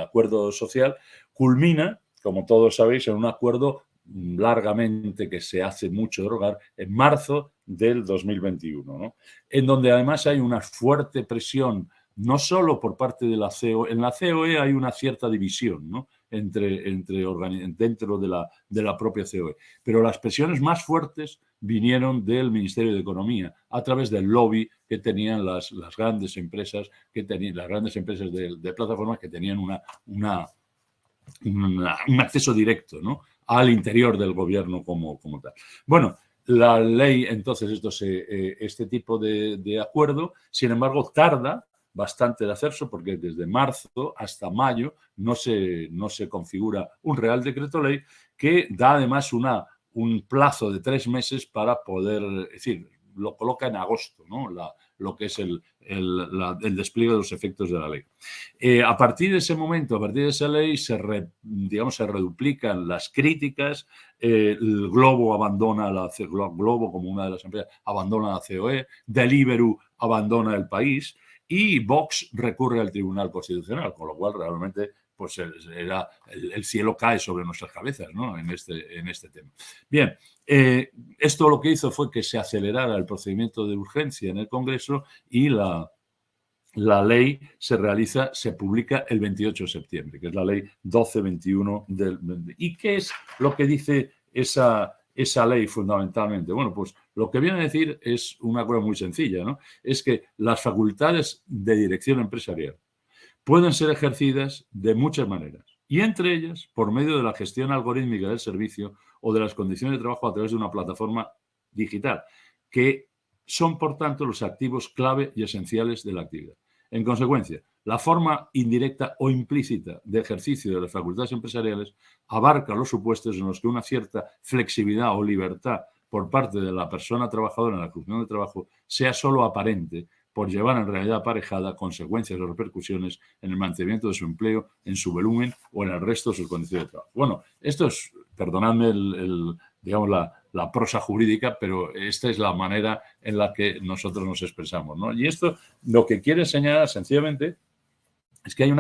acuerdo social culmina, como todos sabéis, en un acuerdo largamente que se hace mucho rogar en marzo del 2021, ¿no? En donde además hay una fuerte presión, no solo por parte de la COE, en la COE hay una cierta división, ¿no? Dentro de la propia COE, pero las presiones más fuertes vinieron del Ministerio de Economía a través del lobby que tenían las grandes empresas de plataformas que tenían un acceso directo, ¿no?, al interior del gobierno como tal. Bueno, la ley, entonces, este tipo de acuerdo, sin embargo, tarda bastante de hacerse porque desde marzo hasta mayo no se configura un Real Decreto Ley que da además un plazo de 3 meses para poder, es decir, lo coloca en agosto, ¿no?, lo que es el despliegue de los efectos de la ley. A partir de ese momento, a partir de esa ley, se reduplican las críticas. El Globo Globo, como una de las empresas, abandona la COE, Deliveroo abandona el país y Vox recurre al Tribunal Constitucional, con lo cual realmente pues el cielo cae sobre nuestras cabezas, ¿no?, en este tema. Bien, esto lo que hizo fue que se acelerara el procedimiento de urgencia en el Congreso y la ley se publica el 28 de septiembre, que es la ley 1221 ¿Y qué es lo que dice esa ley fundamentalmente? Bueno, pues lo que viene a decir es una cosa muy sencilla, ¿no? Es que las facultades de dirección empresarial pueden ser ejercidas de muchas maneras, y entre ellas por medio de la gestión algorítmica del servicio o de las condiciones de trabajo a través de una plataforma digital, que son, por tanto, los activos clave y esenciales de la actividad. En consecuencia, la forma indirecta o implícita de ejercicio de las facultades empresariales abarca los supuestos en los que una cierta flexibilidad o libertad por parte de la persona trabajadora en la ejecución del trabajo sea solo aparente, por llevar en realidad aparejada consecuencias o repercusiones en el mantenimiento de su empleo, en su volumen o en el resto de sus condiciones de trabajo. Bueno, esto es, perdonadme digamos, la prosa jurídica, pero esta es la manera en la que nosotros nos expresamos, ¿no? Y esto lo que quiere señalar sencillamente es que hay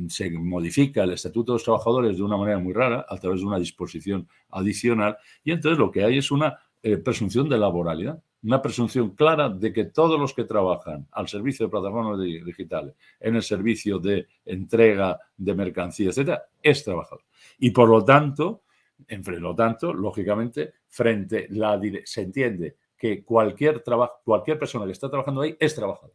se modifica el Estatuto de los Trabajadores de una manera muy rara a través de una disposición adicional, y entonces lo que hay es una presunción de laboralidad, una presunción clara de que todos los que trabajan al servicio de plataformas digitales, en el servicio de entrega de mercancías, etcétera, es trabajador. Y por lo tanto, lógicamente, se entiende que cualquier persona que está trabajando ahí es trabajador.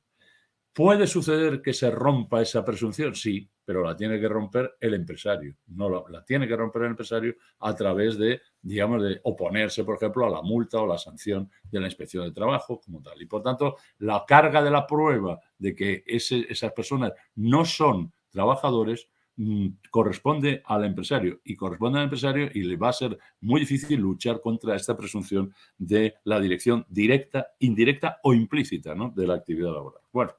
¿Puede suceder que se rompa esa presunción? Sí, pero la tiene que romper el empresario. No la tiene que romper el empresario a través de oponerse, por ejemplo, a la multa o la sanción de la Inspección de Trabajo como tal. Y, por tanto, la carga de la prueba de que esas personas no son trabajadores corresponde al empresario y le va a ser muy difícil luchar contra esta presunción de la dirección directa, indirecta o implícita, ¿no?, de la actividad laboral. Bueno,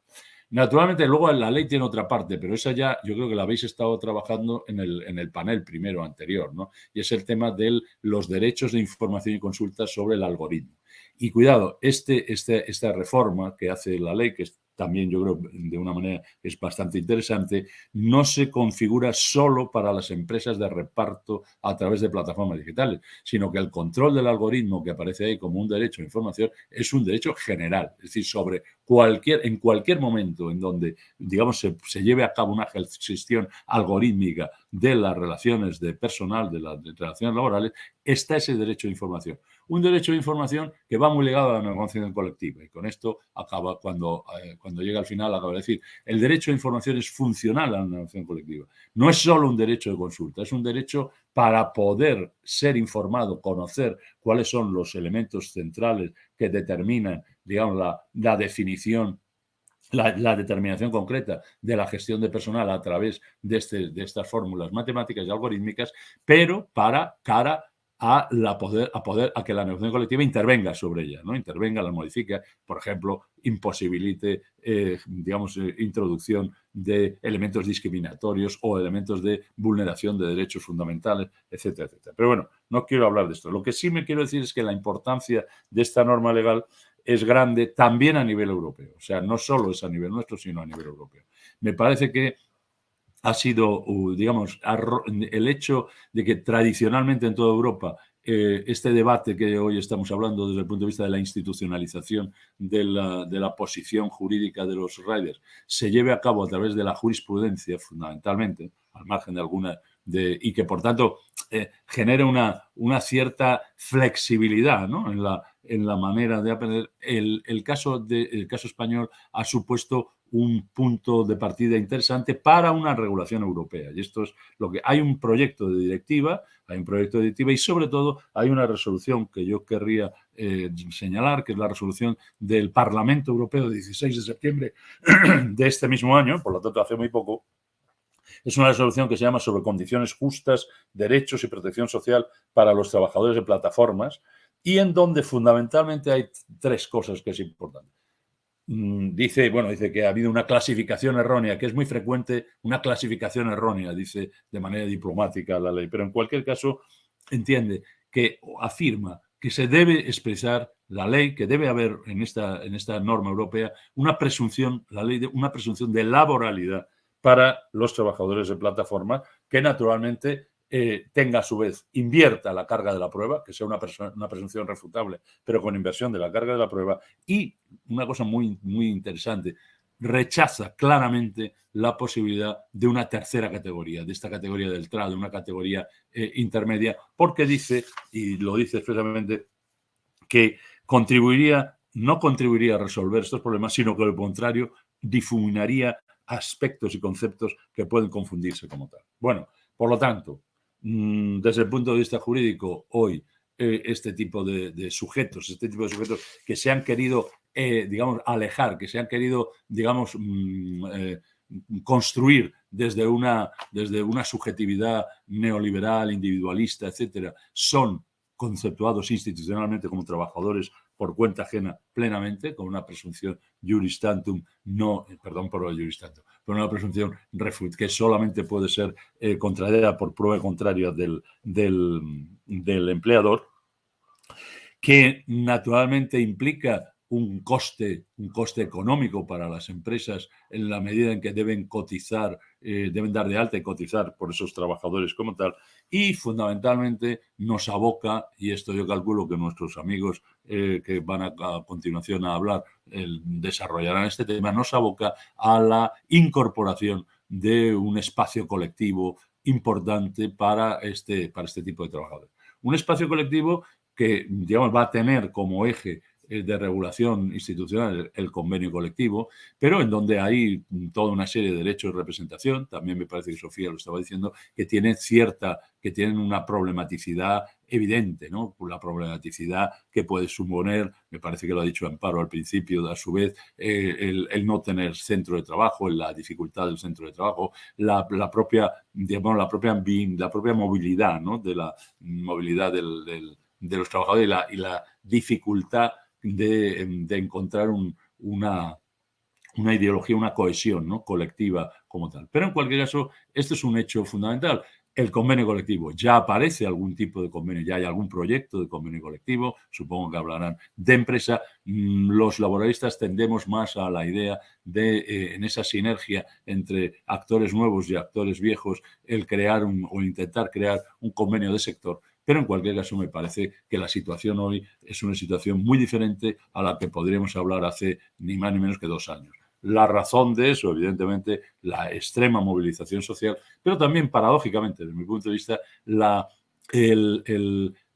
naturalmente luego la ley tiene otra parte, pero esa ya yo creo que la habéis estado trabajando en el panel primero anterior, ¿no? Y es el tema de los derechos de información y consulta sobre el algoritmo. Y cuidado, esta reforma que hace la ley, que también yo creo de una manera es bastante interesante, no se configura solo para las empresas de reparto a través de plataformas digitales, sino que el control del algoritmo que aparece ahí como un derecho a información es un derecho general, es decir, en cualquier momento en donde, digamos, se lleve a cabo una gestión algorítmica de las relaciones de personal, de las relaciones laborales, está ese derecho de información. Un derecho de información que va muy ligado a la negociación colectiva. Y con esto acaba, cuando llega al final, acaba de decir, el derecho de información es funcional a la negociación colectiva. No es solo un derecho de consulta, es un derecho para poder ser informado, conocer cuáles son los elementos centrales que determinan, digamos, la definición, la determinación concreta de la gestión de personal a través de estas fórmulas matemáticas y algorítmicas, pero para cara a que la negociación colectiva intervenga sobre ella, ¿no? Intervenga, la modifique, por ejemplo, imposibilite, introducción de elementos discriminatorios o elementos de vulneración de derechos fundamentales, etcétera, etcétera. Pero bueno, no quiero hablar de esto. Lo que sí me quiero decir es que la importancia de esta norma legal es grande también a nivel europeo. O sea, no solo es a nivel nuestro, sino a nivel europeo. Me parece que ha sido, digamos, el hecho de que tradicionalmente en toda Europa este debate que hoy estamos hablando desde el punto de vista de la institucionalización de la posición jurídica de los riders se lleve a cabo a través de la jurisprudencia, fundamentalmente, al margen de alguna, y que por tanto genere una cierta flexibilidad, ¿no? en la manera de aprender. El caso español ha supuesto un punto de partida interesante para una regulación europea. Y esto es lo que hay un proyecto de directiva y sobre todo hay una resolución que yo querría señalar, que es la resolución del Parlamento Europeo de 16 de septiembre de este mismo año, por lo tanto hace muy poco. Es una resolución que se llama sobre condiciones justas, derechos y protección social para los trabajadores de plataformas, y en donde fundamentalmente hay tres cosas que es importante. Dice que ha habido una clasificación errónea, que es muy frecuente una clasificación errónea, dice de manera diplomática la ley, pero en cualquier caso entiende que afirma que se debe expresar la ley, que debe haber en esta norma europea una presunción de laboralidad para los trabajadores de plataforma, que naturalmente tenga a su vez, invierta la carga de la prueba, que sea una presunción refutable, pero con inversión de la carga de la prueba. Y una cosa muy, muy interesante, rechaza claramente la posibilidad de una tercera categoría, de esta categoría del TRA, de una categoría intermedia, porque dice, y lo dice expresamente, que no contribuiría a resolver estos problemas, sino que al contrario difuminaría aspectos y conceptos que pueden confundirse como tal. Bueno, por lo tanto, desde el punto de vista jurídico, hoy este tipo de sujetos que se han querido, alejar, que se han querido, construir desde una subjetividad neoliberal, individualista, etcétera, son conceptuados institucionalmente como trabajadores por cuenta ajena plenamente, con una presunción juris tantum, perdón por el juris tantum, pero una presunción que solamente puede ser contrariada por prueba contraria del empleador, que naturalmente implica un coste económico para las empresas en la medida en que deben cotizar, deben dar de alta y cotizar por esos trabajadores como tal, y fundamentalmente nos aboca, y esto yo calculo que nuestros amigos que van a continuación a hablar desarrollarán este tema, nos aboca a la incorporación de un espacio colectivo importante para este tipo de trabajadores. Un espacio colectivo que, va a tener como eje de regulación institucional el convenio colectivo, pero en donde hay toda una serie de derechos de representación, también me parece que Sofía lo estaba diciendo, que tienen una problematicidad evidente, ¿no? La problematicidad que puede suponer, me parece que lo ha dicho Amparo al principio, a su vez, el no tener centro de trabajo, la dificultad del centro de trabajo, la propia movilidad, ¿no? De la movilidad de los trabajadores y la dificultad de encontrar una ideología, una cohesión, ¿no? Colectiva como tal. Pero en cualquier caso, esto es un hecho fundamental. El convenio colectivo. Ya aparece algún tipo de convenio, ya hay algún proyecto de convenio colectivo, supongo que hablarán de empresa. Los laboralistas tendemos más a la idea de, en esa sinergia entre actores nuevos y actores viejos, el crear o intentar crear un convenio de sector. Pero en cualquier caso me parece que la situación hoy es una situación muy diferente a la que podríamos hablar hace ni más ni menos que 2 años. La razón de eso, evidentemente, la extrema movilización social, pero también, paradójicamente, desde mi punto de vista,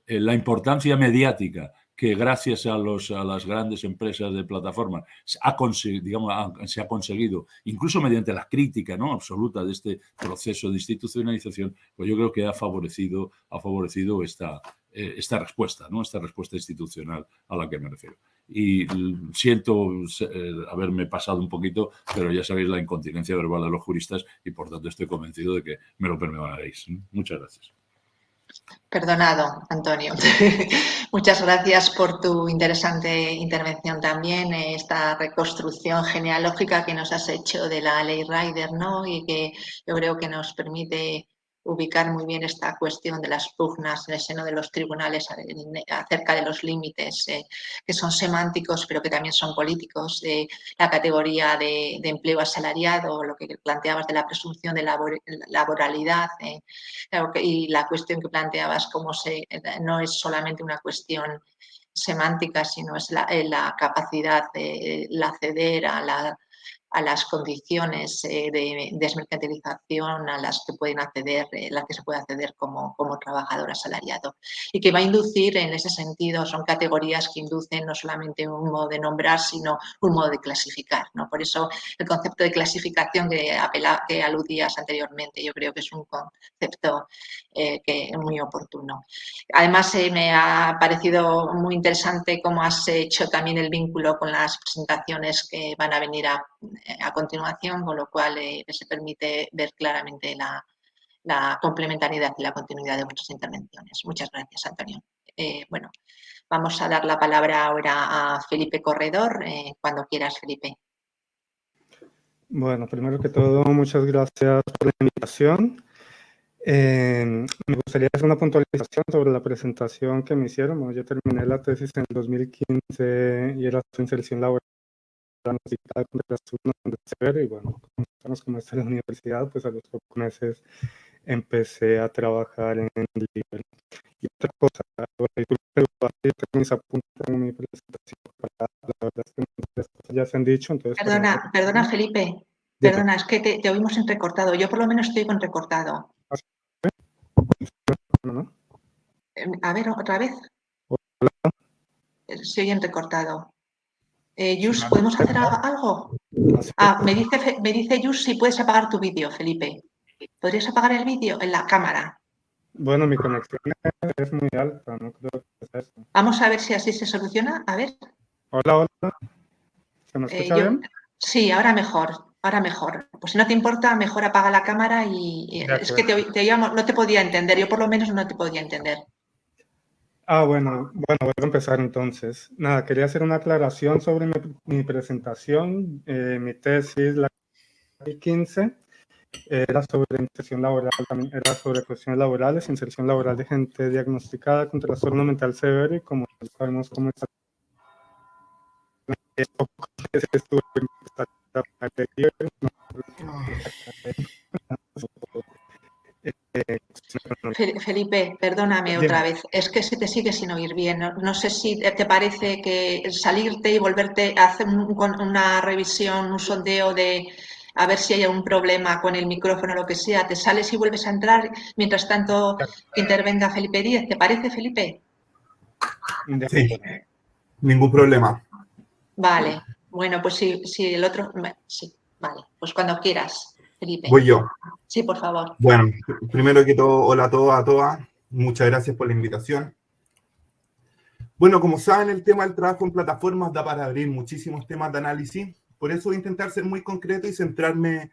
la importancia mediática que gracias a las grandes empresas de plataformas se ha conseguido, incluso mediante la crítica, ¿no?, absoluta de este proceso de institucionalización, pues yo creo que ha favorecido esta respuesta, ¿no?, esta respuesta institucional a la que me refiero. Y siento haberme pasado un poquito, pero ya sabéis la incontinencia verbal de los juristas y por tanto estoy convencido de que me lo perdonaréis. Muchas gracias. Perdonado, Antonio. Muchas gracias por tu interesante intervención también, esta reconstrucción genealógica que nos has hecho de la ley Rider, ¿no? Y que yo creo que nos permite ubicar muy bien esta cuestión de las pugnas en el seno de los tribunales acerca de los límites que son semánticos pero que también son políticos, de la categoría de empleo asalariado, lo que planteabas de la presunción de laboralidad y la cuestión que planteabas como no es solamente una cuestión semántica, sino es la capacidad de acceder a las condiciones de desmercantilización a las que pueden acceder, las que se puede acceder como trabajador asalariado. Y que va a inducir, en ese sentido, son categorías que inducen no solamente un modo de nombrar, sino un modo de clasificar, ¿no? Por eso el concepto de clasificación que aludías anteriormente, yo creo que es un concepto que es muy oportuno. Además, me ha parecido muy interesante cómo has hecho también el vínculo con las presentaciones que van a venir a continuación, con lo cual se permite ver claramente la complementariedad y la continuidad de vuestras intervenciones. Muchas gracias, Antonio. Bueno, vamos a dar la palabra ahora a Felipe Corredor. Cuando quieras, Felipe. Bueno, primero que todo, muchas gracias por la invitación. Me gustaría hacer una puntualización sobre la presentación que me hicieron. Bueno, yo terminé la tesis en el 2015 y era su inserción laboral contra las urnas de severo, y bueno, como está en la universidad, pues a los pocos meses empecé a trabajar en Libre. Y otra cosa, yo tengo mis apuntes en mi presentación, la verdad es que muchas cosas ya se han dicho, entonces... Perdona, Felipe, perdona, es que te oímos entrecortado, yo por lo menos estoy con entrecortado. ¿No? A ver, otra vez. Hola. Se oye entrecortado. Yus, ¿podemos hacer algo? Me dice Yus si puedes apagar tu vídeo, Felipe. ¿Podrías apagar el vídeo en la cámara? Bueno, mi conexión es muy alta, no creo que sea eso. Vamos a ver si así se soluciona. A ver. Hola. ¿Se me escucha bien? Sí, ahora mejor. Pues si no te importa, mejor apaga la cámara y es que te oíamos, no te podía entender. Yo por lo menos no te podía entender. Bueno, voy a empezar entonces. Nada, quería hacer una aclaración sobre mi presentación. Mi tesis, la 15, era sobre inserción laboral, también era sobre cuestiones laborales, inserción laboral de gente diagnosticada con trastorno mental severo, y como sabemos cómo está. Felipe, perdóname otra vez, es que se te sigue sin oír bien. No sé si te parece que salirte y volverte a hacer una revisión, un sondeo de a ver si hay algún problema con el micrófono o lo que sea. Te sales y vuelves a entrar, mientras tanto que intervenga Felipe Díez. ¿Te parece, Felipe? Sí, ningún problema. Vale, bueno, pues si el otro... Sí, vale, pues cuando quieras, Felipe. Voy yo. Sí, por favor. Bueno, primero que todo, hola a todos, a todas. Muchas gracias por la invitación. Bueno, como saben, el tema del trabajo en plataformas da para abrir muchísimos temas de análisis. Por eso voy a intentar ser muy concreto y centrarme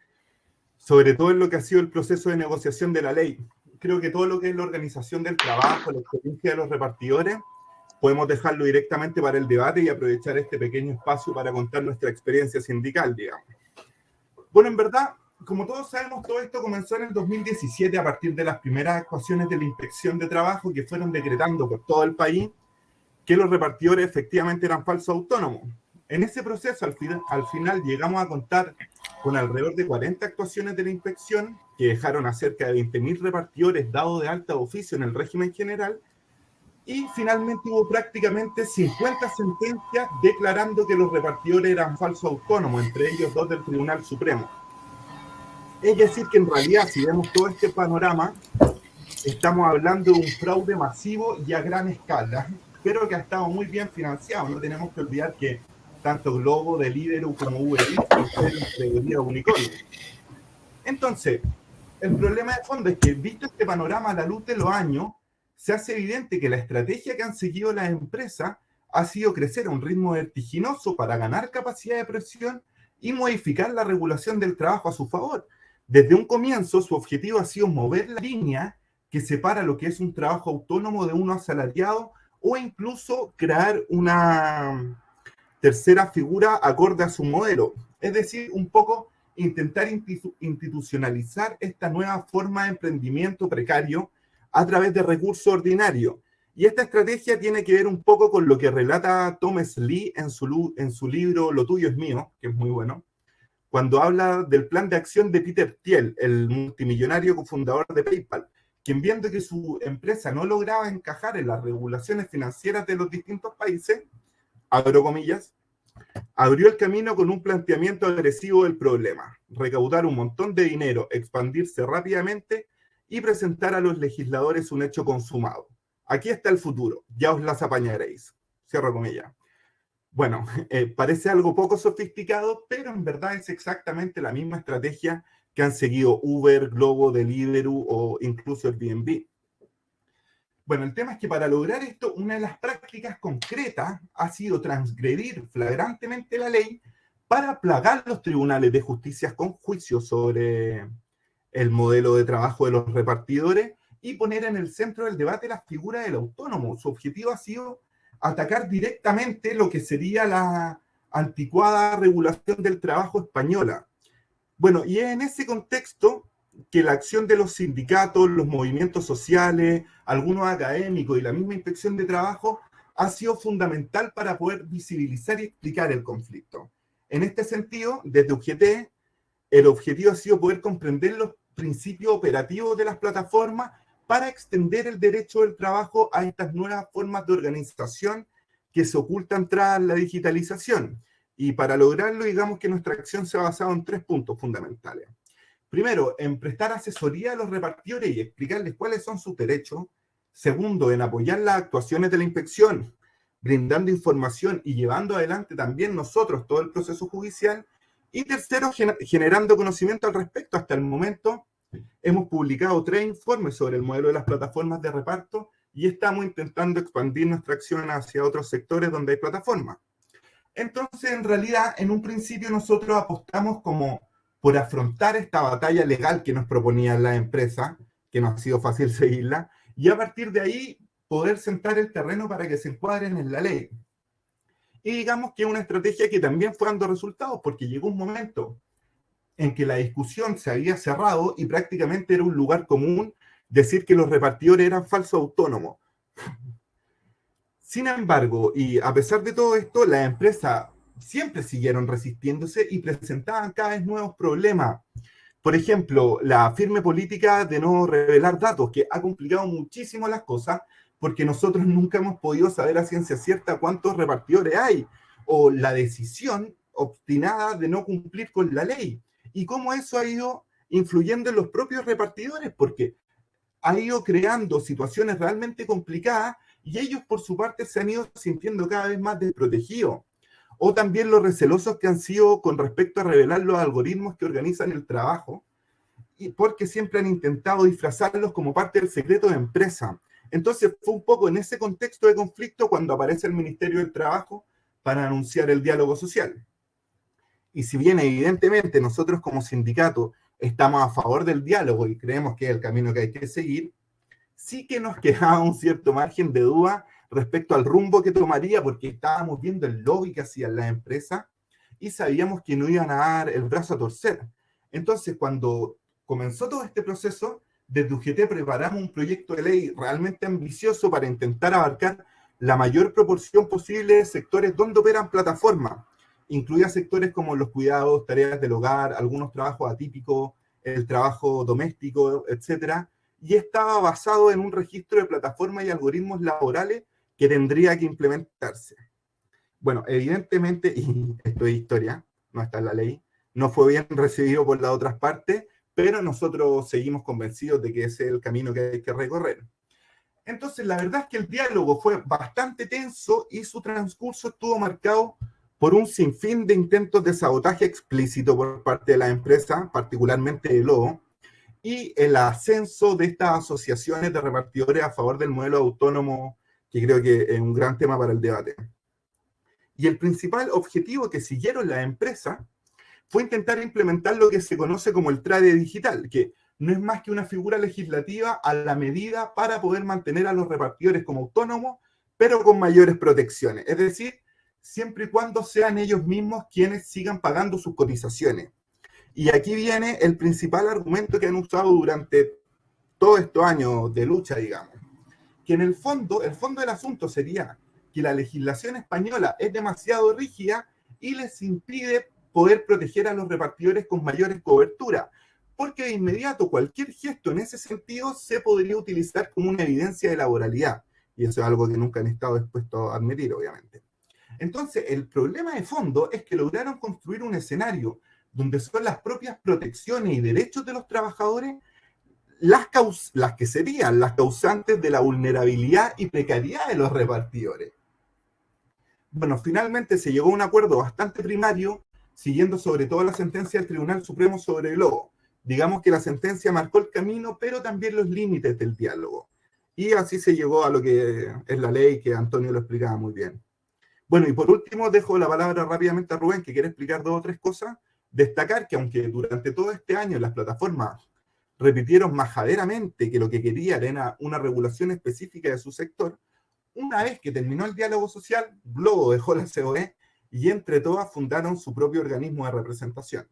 sobre todo en lo que ha sido el proceso de negociación de la ley. Creo que todo lo que es la organización del trabajo, la experiencia de los repartidores, podemos dejarlo directamente para el debate y aprovechar este pequeño espacio para contar nuestra experiencia sindical, digamos. Bueno, en verdad, como todos sabemos, todo esto comenzó en el 2017 a partir de las primeras actuaciones de la Inspección de Trabajo que fueron decretando por todo el país que los repartidores efectivamente eran falsos autónomos. En ese proceso, al final llegamos a contar con alrededor de 40 actuaciones de la inspección que dejaron a cerca de 20.000 repartidores dados de alta de oficio en el régimen general, y finalmente hubo prácticamente 50 sentencias declarando que los repartidores eran falsos autónomos, entre ellos 2 del Tribunal Supremo. Es decir, que en realidad, si vemos todo este panorama, estamos hablando de un fraude masivo y a gran escala, pero que ha estado muy bien financiado. No tenemos que olvidar que tanto Globo, Deliveroo como Uber Eats poseen categoría de unicornio. Entonces, el problema de fondo es que, visto este panorama a la luz de los años, se hace evidente que la estrategia que han seguido las empresas ha sido crecer a un ritmo vertiginoso para ganar capacidad de presión y modificar la regulación del trabajo a su favor. Desde un comienzo, su objetivo ha sido mover la línea que separa lo que es un trabajo autónomo de uno asalariado, o incluso crear una tercera figura acorde a su modelo. Es decir, un poco intentar institucionalizar esta nueva forma de emprendimiento precario a través de recursos ordinarios. Y esta estrategia tiene que ver un poco con lo que relata Thomas Lee en su libro Lo tuyo es mío, que es muy bueno, cuando habla del plan de acción de Peter Thiel, el multimillonario cofundador de PayPal, quien, viendo que su empresa no lograba encajar en las regulaciones financieras de los distintos países, abro comillas, abrió el camino con un planteamiento agresivo del problema: recaudar un montón de dinero, expandirse rápidamente y presentar a los legisladores un hecho consumado. Aquí está el futuro, ya os las apañaréis. Cierro comillas. Bueno, parece algo poco sofisticado, pero en verdad es exactamente la misma estrategia que han seguido Uber, Globo, Deliveroo o incluso Airbnb. Bueno, el tema es que para lograr esto, una de las prácticas concretas ha sido transgredir flagrantemente la ley para plagar los tribunales de justicia con juicios sobre el modelo de trabajo de los repartidores y poner en el centro del debate la figura del autónomo. Su objetivo ha sido atacar directamente lo que sería la anticuada regulación del trabajo española. Bueno, y es en ese contexto que la acción de los sindicatos, los movimientos sociales, algunos académicos y la misma inspección de trabajo ha sido fundamental para poder visibilizar y explicar el conflicto. En este sentido, desde UGT, el objetivo ha sido poder comprender los principios operativos de las plataformas para extender el derecho del trabajo a estas nuevas formas de organización que se ocultan tras la digitalización. Y para lograrlo, digamos que nuestra acción se ha basado en 3 puntos fundamentales. Primero, en prestar asesoría a los repartidores y explicarles cuáles son sus derechos. Segundo, en apoyar las actuaciones de la inspección, brindando información y llevando adelante también nosotros todo el proceso judicial. Y tercero, generando conocimiento al respecto. Hasta el momento hemos publicado 3 informes sobre el modelo de las plataformas de reparto y estamos intentando expandir nuestra acción hacia otros sectores donde hay plataformas. Entonces, en realidad, en un principio nosotros apostamos como por afrontar esta batalla legal que nos proponían las empresas, que no ha sido fácil seguirla, y a partir de ahí poder sentar el terreno para que se encuadren en la ley. Y digamos que es una estrategia que también fue dando resultados, porque llegó un momento en que la discusión se había cerrado y prácticamente era un lugar común decir que los repartidores eran falsos autónomos. Sin embargo, y a pesar de todo esto, las empresas siempre siguieron resistiéndose y presentaban cada vez nuevos problemas. Por ejemplo, la firme política de no revelar datos, que ha complicado muchísimo las cosas, porque nosotros nunca hemos podido saber a ciencia cierta cuántos repartidores hay, o la decisión obstinada de no cumplir con la ley, y cómo eso ha ido influyendo en los propios repartidores, porque ha ido creando situaciones realmente complicadas y ellos por su parte se han ido sintiendo cada vez más desprotegidos. O también los recelosos que han sido con respecto a revelar los algoritmos que organizan el trabajo, y porque siempre han intentado disfrazarlos como parte del secreto de empresa. Entonces fue un poco en ese contexto de conflicto cuando aparece el Ministerio del Trabajo para anunciar el diálogo social. Y si bien evidentemente nosotros como sindicato estamos a favor del diálogo y creemos que es el camino que hay que seguir, sí que nos quedaba un cierto margen de duda respecto al rumbo que tomaría, porque estábamos viendo el lobby que hacían las empresas y sabíamos que no iban a dar el brazo a torcer. Entonces, cuando comenzó todo este proceso, desde UGT preparamos un proyecto de ley realmente ambicioso para intentar abarcar la mayor proporción posible de sectores donde operan plataformas, incluía sectores como los cuidados, tareas del hogar, algunos trabajos atípicos, el trabajo doméstico, etcétera, y estaba basado en un registro de plataformas y algoritmos laborales que tendría que implementarse. Bueno, evidentemente, y esto es historia, no está en la ley, no fue bien recibido por las otras partes, pero nosotros seguimos convencidos de que ese es el camino que hay que recorrer. Entonces, la verdad es que el diálogo fue bastante tenso y su transcurso estuvo marcado por un sinfín de intentos de sabotaje explícito por parte de la empresa, particularmente de Globo, y el ascenso de estas asociaciones de repartidores a favor del modelo autónomo, que creo que es un gran tema para el debate. Y el principal objetivo que siguieron las empresas fue intentar implementar lo que se conoce como el trade digital, que no es más que una figura legislativa a la medida para poder mantener a los repartidores como autónomos, pero con mayores protecciones. Es decir, siempre y cuando sean ellos mismos quienes sigan pagando sus cotizaciones. Y aquí viene el principal argumento que han usado durante todos estos años de lucha, digamos. Que en el fondo del asunto sería que la legislación española es demasiado rígida y les impide poder proteger a los repartidores con mayores coberturas, porque de inmediato cualquier gesto en ese sentido se podría utilizar como una evidencia de laboralidad, y eso es algo que nunca han estado dispuestos a admitir, obviamente. Entonces, el problema de fondo es que lograron construir un escenario donde son las propias protecciones y derechos de los trabajadores las que serían las causantes de la vulnerabilidad y precariedad de los repartidores. Bueno, finalmente se llegó a un acuerdo bastante primario, siguiendo sobre todo la sentencia del Tribunal Supremo sobre Globo. Digamos que la sentencia marcó el camino, pero también los límites del diálogo. Y así se llegó a lo que es la ley, que Antonio lo explicaba muy bien. Bueno, y por último dejo la palabra rápidamente a Rubén, que quiere explicar 2 o 3 cosas. Destacar que aunque durante todo este año las plataformas repitieron majaderamente que lo que querían era una regulación específica de su sector, una vez que terminó el diálogo social, Globo dejó la COE y entre todas fundaron su propio organismo de representación.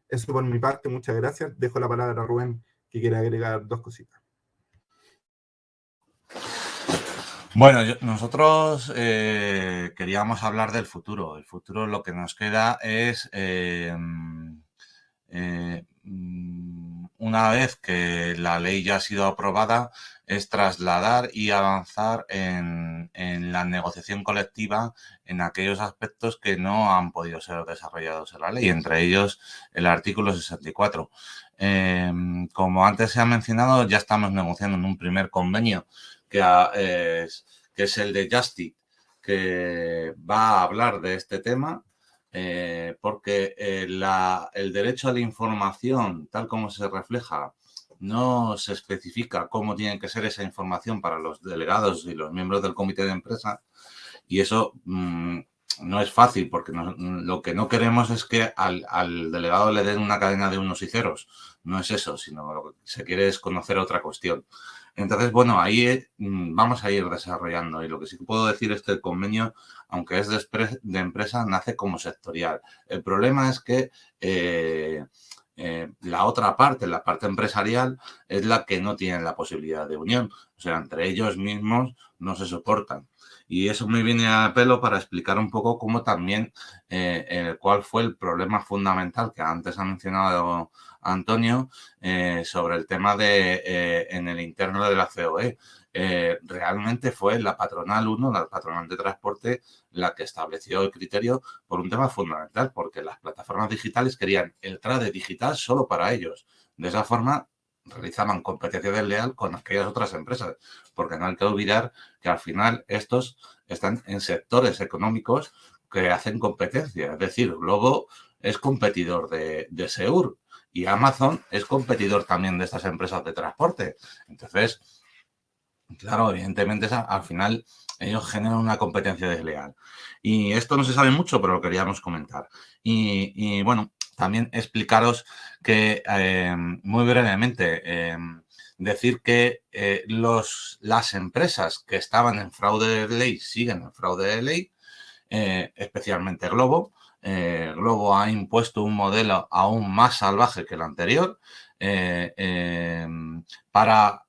Eso por mi parte, muchas gracias. Dejo la palabra a Rubén, que quiere agregar 2 cositas. Bueno, nosotros queríamos hablar del futuro. El futuro, lo que nos queda es, una vez que la ley ya ha sido aprobada, es trasladar y avanzar en la negociación colectiva en aquellos aspectos que no han podido ser desarrollados en la ley, entre ellos el artículo 64. Como antes se ha mencionado, ya estamos negociando en un primer convenio que es el de Justit, que va a hablar de este tema, porque el derecho a la información, tal como se refleja, no se especifica cómo tiene que ser esa información para los delegados y los miembros del comité de empresa, y eso no es fácil, porque lo que no queremos es que al delegado le den una cadena de unos y ceros. No es eso, sino lo que se quiere es conocer otra cuestión. Entonces, bueno, ahí vamos a ir desarrollando. Y lo que sí puedo decir es que el convenio, aunque es de empresa, nace como sectorial. El problema es que la otra parte, la parte empresarial, es la que no tiene la posibilidad de unión. O sea, entre ellos mismos no se soportan. Y eso me viene a pelo para explicar un poco cómo también, cuál fue el problema fundamental que antes ha mencionado Antonio, sobre el tema de en el interno de la COE. Realmente fue la patronal 1, la patronal de transporte, la que estableció el criterio por un tema fundamental, porque las plataformas digitales querían el trade digital solo para ellos. De esa forma realizaban competencia desleal con aquellas otras empresas, porque no hay que olvidar que al final estos están en sectores económicos que hacen competencia. Es decir, Globo es competidor de Seur y Amazon es competidor también de estas empresas de transporte. Entonces, claro, evidentemente al final ellos generan una competencia desleal. Y esto no se sabe mucho, pero lo queríamos comentar. Y bueno, también explicaros que, muy brevemente, decir que las empresas que estaban en fraude de ley siguen en fraude de ley, especialmente Globo. Globo ha impuesto un modelo aún más salvaje que el anterior para,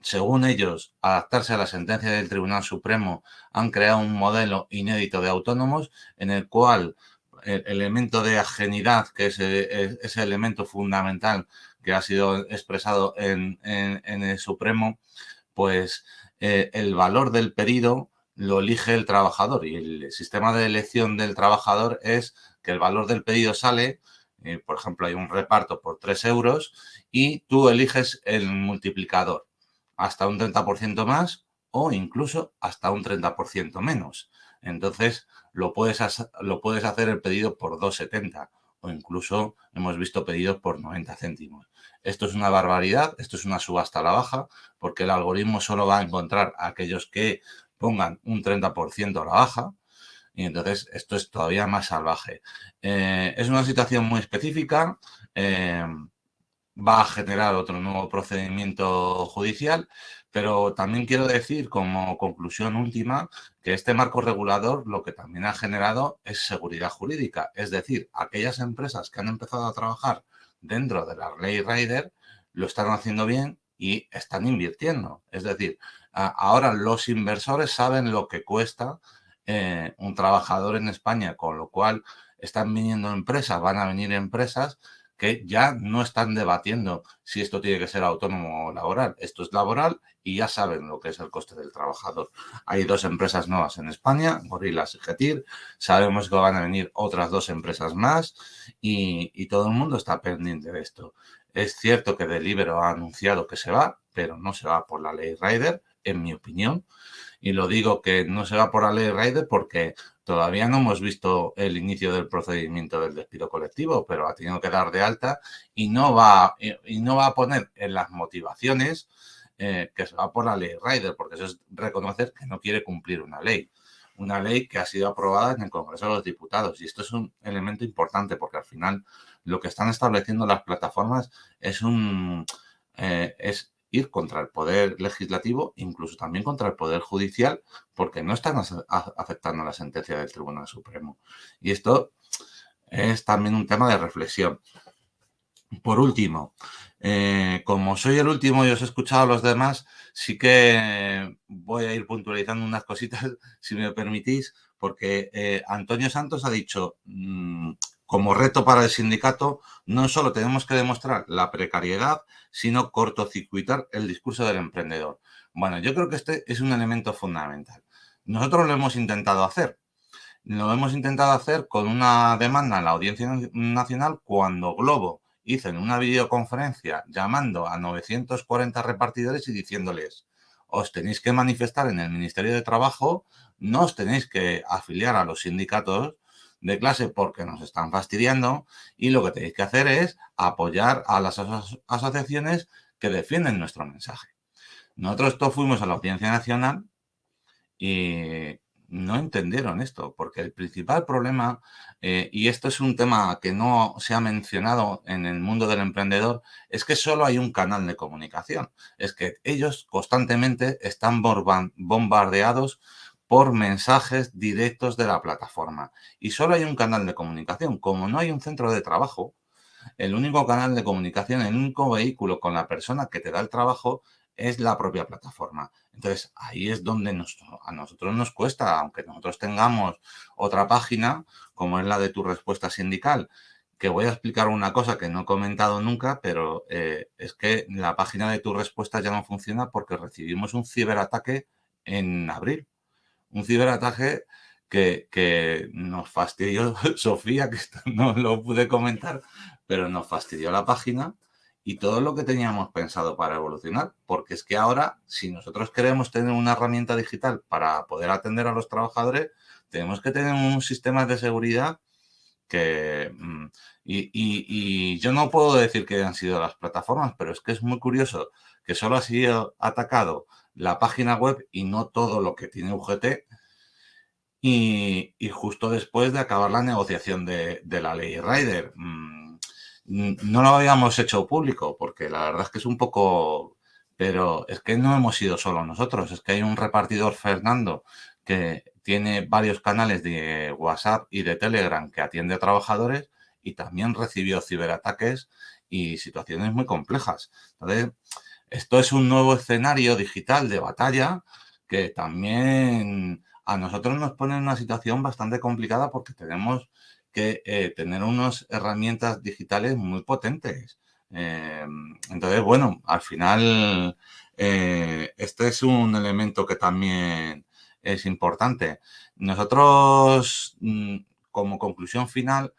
según ellos, adaptarse a la sentencia del Tribunal Supremo. Han creado un modelo inédito de autónomos en el cual el elemento de ajenidad, que es ese elemento fundamental que ha sido expresado en el Supremo, pues el valor del pedido lo elige el trabajador, y el sistema de elección del trabajador es que el valor del pedido sale, Por ejemplo, hay un reparto por 3 euros y tú eliges el multiplicador hasta un 30% más o incluso hasta un 30% menos. Entonces, lo puedes hacer el pedido por 2,70 o incluso hemos visto pedidos por 90 céntimos. Esto es una barbaridad, esto es una subasta a la baja, porque el algoritmo solo va a encontrar a aquellos que pongan un 30% a la baja, y entonces esto es todavía más salvaje. Es una situación muy específica, va a generar otro nuevo procedimiento judicial, pero también quiero decir como conclusión última que este marco regulador lo que también ha generado es seguridad jurídica, es decir, aquellas empresas que han empezado a trabajar dentro de la ley Rider lo están haciendo bien y están invirtiendo. Es decir, ahora los inversores saben lo que cuesta un trabajador en España, con lo cual están viniendo empresas, van a venir empresas que ya no están debatiendo si esto tiene que ser autónomo o laboral. Esto es laboral y ya saben lo que es el coste del trabajador. Hay 2 empresas nuevas en España, Gorillas y Getir. Sabemos que van a venir otras 2 empresas más y todo el mundo está pendiente de esto. Es cierto que Deliveroo ha anunciado que se va, pero no se va por la ley Rider, en mi opinión. Y lo digo que no se va por la ley Rider porque todavía no hemos visto el inicio del procedimiento del despido colectivo, pero ha tenido que dar de alta y no va a poner en las motivaciones que se va por la ley Rider, porque eso es reconocer que no quiere cumplir una ley que ha sido aprobada en el Congreso de los Diputados. Y esto es un elemento importante porque al final lo que están estableciendo las plataformas es ir contra el poder legislativo, incluso también contra el poder judicial, porque no están aceptando la sentencia del Tribunal Supremo. Y esto es también un tema de reflexión. Por último, como soy el último y os he escuchado a los demás, sí que voy a ir puntualizando unas cositas, si me permitís, porque Antonio Santos ha dicho, como reto para el sindicato, no solo tenemos que demostrar la precariedad, sino cortocircuitar el discurso del emprendedor. Bueno, yo creo que este es un elemento fundamental. Nosotros lo hemos intentado hacer. Lo hemos intentado hacer con una demanda en la Audiencia Nacional cuando Globo hizo en una videoconferencia llamando a 940 repartidores y diciéndoles, os tenéis que manifestar en el Ministerio de Trabajo, no os tenéis que afiliar a los sindicatos de clase porque nos están fastidiando y lo que tenéis que hacer es apoyar a las asociaciones que defienden nuestro mensaje. Nosotros todos fuimos a la Audiencia Nacional y no entendieron esto, porque el principal problema, y esto es un tema que no se ha mencionado en el mundo del emprendedor, es que solo hay un canal de comunicación. Es que ellos constantemente están bombardeados por mensajes directos de la plataforma. Y solo hay un canal de comunicación. Como no hay un centro de trabajo, el único canal de comunicación, el único vehículo con la persona que te da el trabajo es la propia plataforma. Entonces, ahí es donde a nosotros nos cuesta, aunque nosotros tengamos otra página, como es la de Tu Respuesta Sindical, que voy a explicar una cosa que no he comentado nunca, pero es que la página de Tu Respuesta ya no funciona porque recibimos un ciberataque en abril. Un ciberataque que nos fastidió Sofía, que esto no lo pude comentar, pero nos fastidió la página y todo lo que teníamos pensado para evolucionar, porque es que ahora, si nosotros queremos tener una herramienta digital para poder atender a los trabajadores, tenemos que tener un sistema de seguridad que... Y yo no puedo decir que han sido las plataformas, pero es que es muy curioso que solo ha sido atacado la página web y no todo lo que tiene UGT. Y justo después de acabar la negociación de la ley Rider. No lo habíamos hecho público porque la verdad es que es un poco... Pero es que no hemos sido solo nosotros, es que hay un repartidor, Fernando, que tiene varios canales de WhatsApp y de Telegram que atiende a trabajadores y también recibió ciberataques y situaciones muy complejas. Entonces, esto es un nuevo escenario digital de batalla que también a nosotros nos pone en una situación bastante complicada porque tenemos que tener unas herramientas digitales muy potentes. Entonces, bueno, al final este es un elemento que también es importante. Nosotros, como conclusión final,